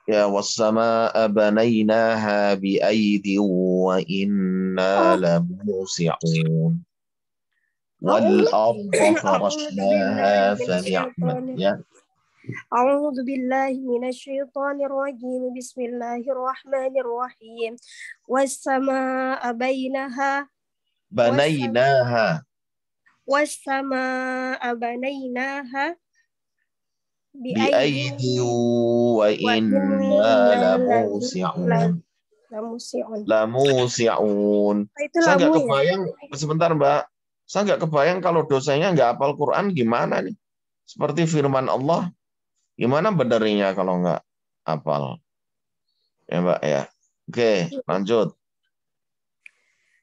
Ya, was-sama'a banainaha bi'aidi wa inna lamusi'un. Wal-arda farashnaha fani'mat. Ya. A'udzu billahi minasyaitonir rajim. Bismillahirrahmanirrahim. Was-samaa'a banainaha bi'aidi wa inna lamusi'un. Saya nggak kebayang, sebentar Mbak, saya nggak kebayang kalau dosennya nggak hafal Quran gimana nih? Seperti firman Allah, gimana benerinya kalau nggak hafal? Ya Mbak ya. Oke, lanjut.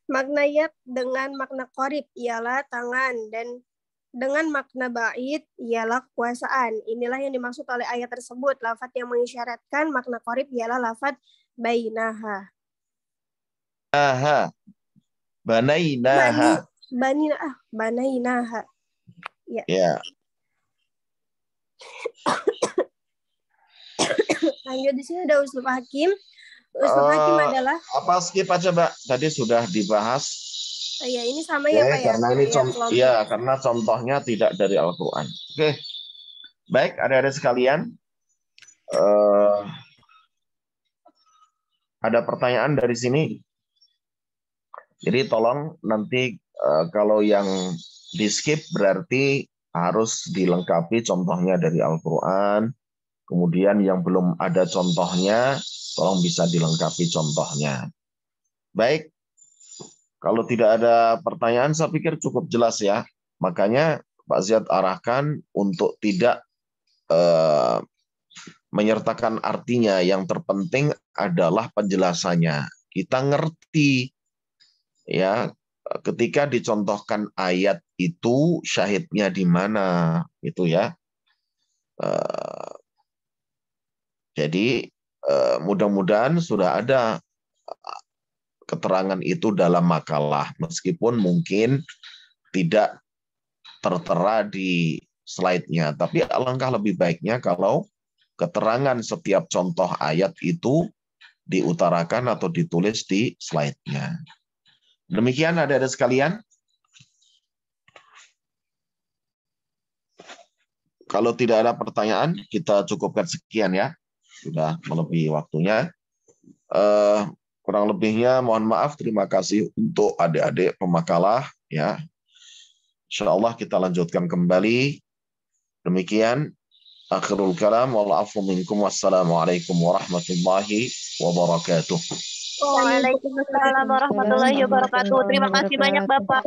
Makna yad dengan makna qarib ialah tangan, dan dengan makna ba'id ialah kekuasaan. Inilah yang dimaksud oleh ayat tersebut. Lafaz yang mengisyaratkan makna qarib ialah lafaz bainaha. Banainaha. Banainaha. Ya. Ya. Lanjut, di sini ada uslub hakim. Uslub hakim adalah apa, skip aja Mbak. Tadi sudah dibahas Ya, ini sama Oke, ya Pak ya. karena ini Kayak karena contohnya tidak dari Al-Qur'an. Oke. Baik, adik-adik sekalian. Ada pertanyaan dari sini. Jadi tolong nanti kalau yang di skip berarti harus dilengkapi contohnya dari Al-Quran. Kemudian yang belum ada contohnya, tolong bisa dilengkapi contohnya. Baik, kalau tidak ada pertanyaan saya pikir cukup jelas ya. Makanya Pak Ziyad arahkan untuk tidak menyertakan artinya. Yang terpenting adalah penjelasannya. Kita ngerti ya ketika dicontohkan ayat itu syahidnya di mana itu ya. Jadi mudah-mudahan sudah ada keterangan itu dalam makalah meskipun mungkin tidak tertera di slide-nya, tapi alangkah lebih baiknya kalau keterangan setiap contoh ayat itu diutarakan atau ditulis di slide-nya. Demikian adik-adik sekalian. Kalau tidak ada pertanyaan, kita cukupkan sekian ya. Sudah melebihi waktunya. Kurang lebihnya mohon maaf. Terima kasih untuk adik-adik pemakalah ya. Insyaallah kita lanjutkan kembali. Demikian akhirul kalam. Wa'alaikum minkum. Wassalamualaikum warahmatullahi wabarakatuh. Waalaikumsalam warahmatullahi wabarakatuh. Terima kasih banyak Bapak.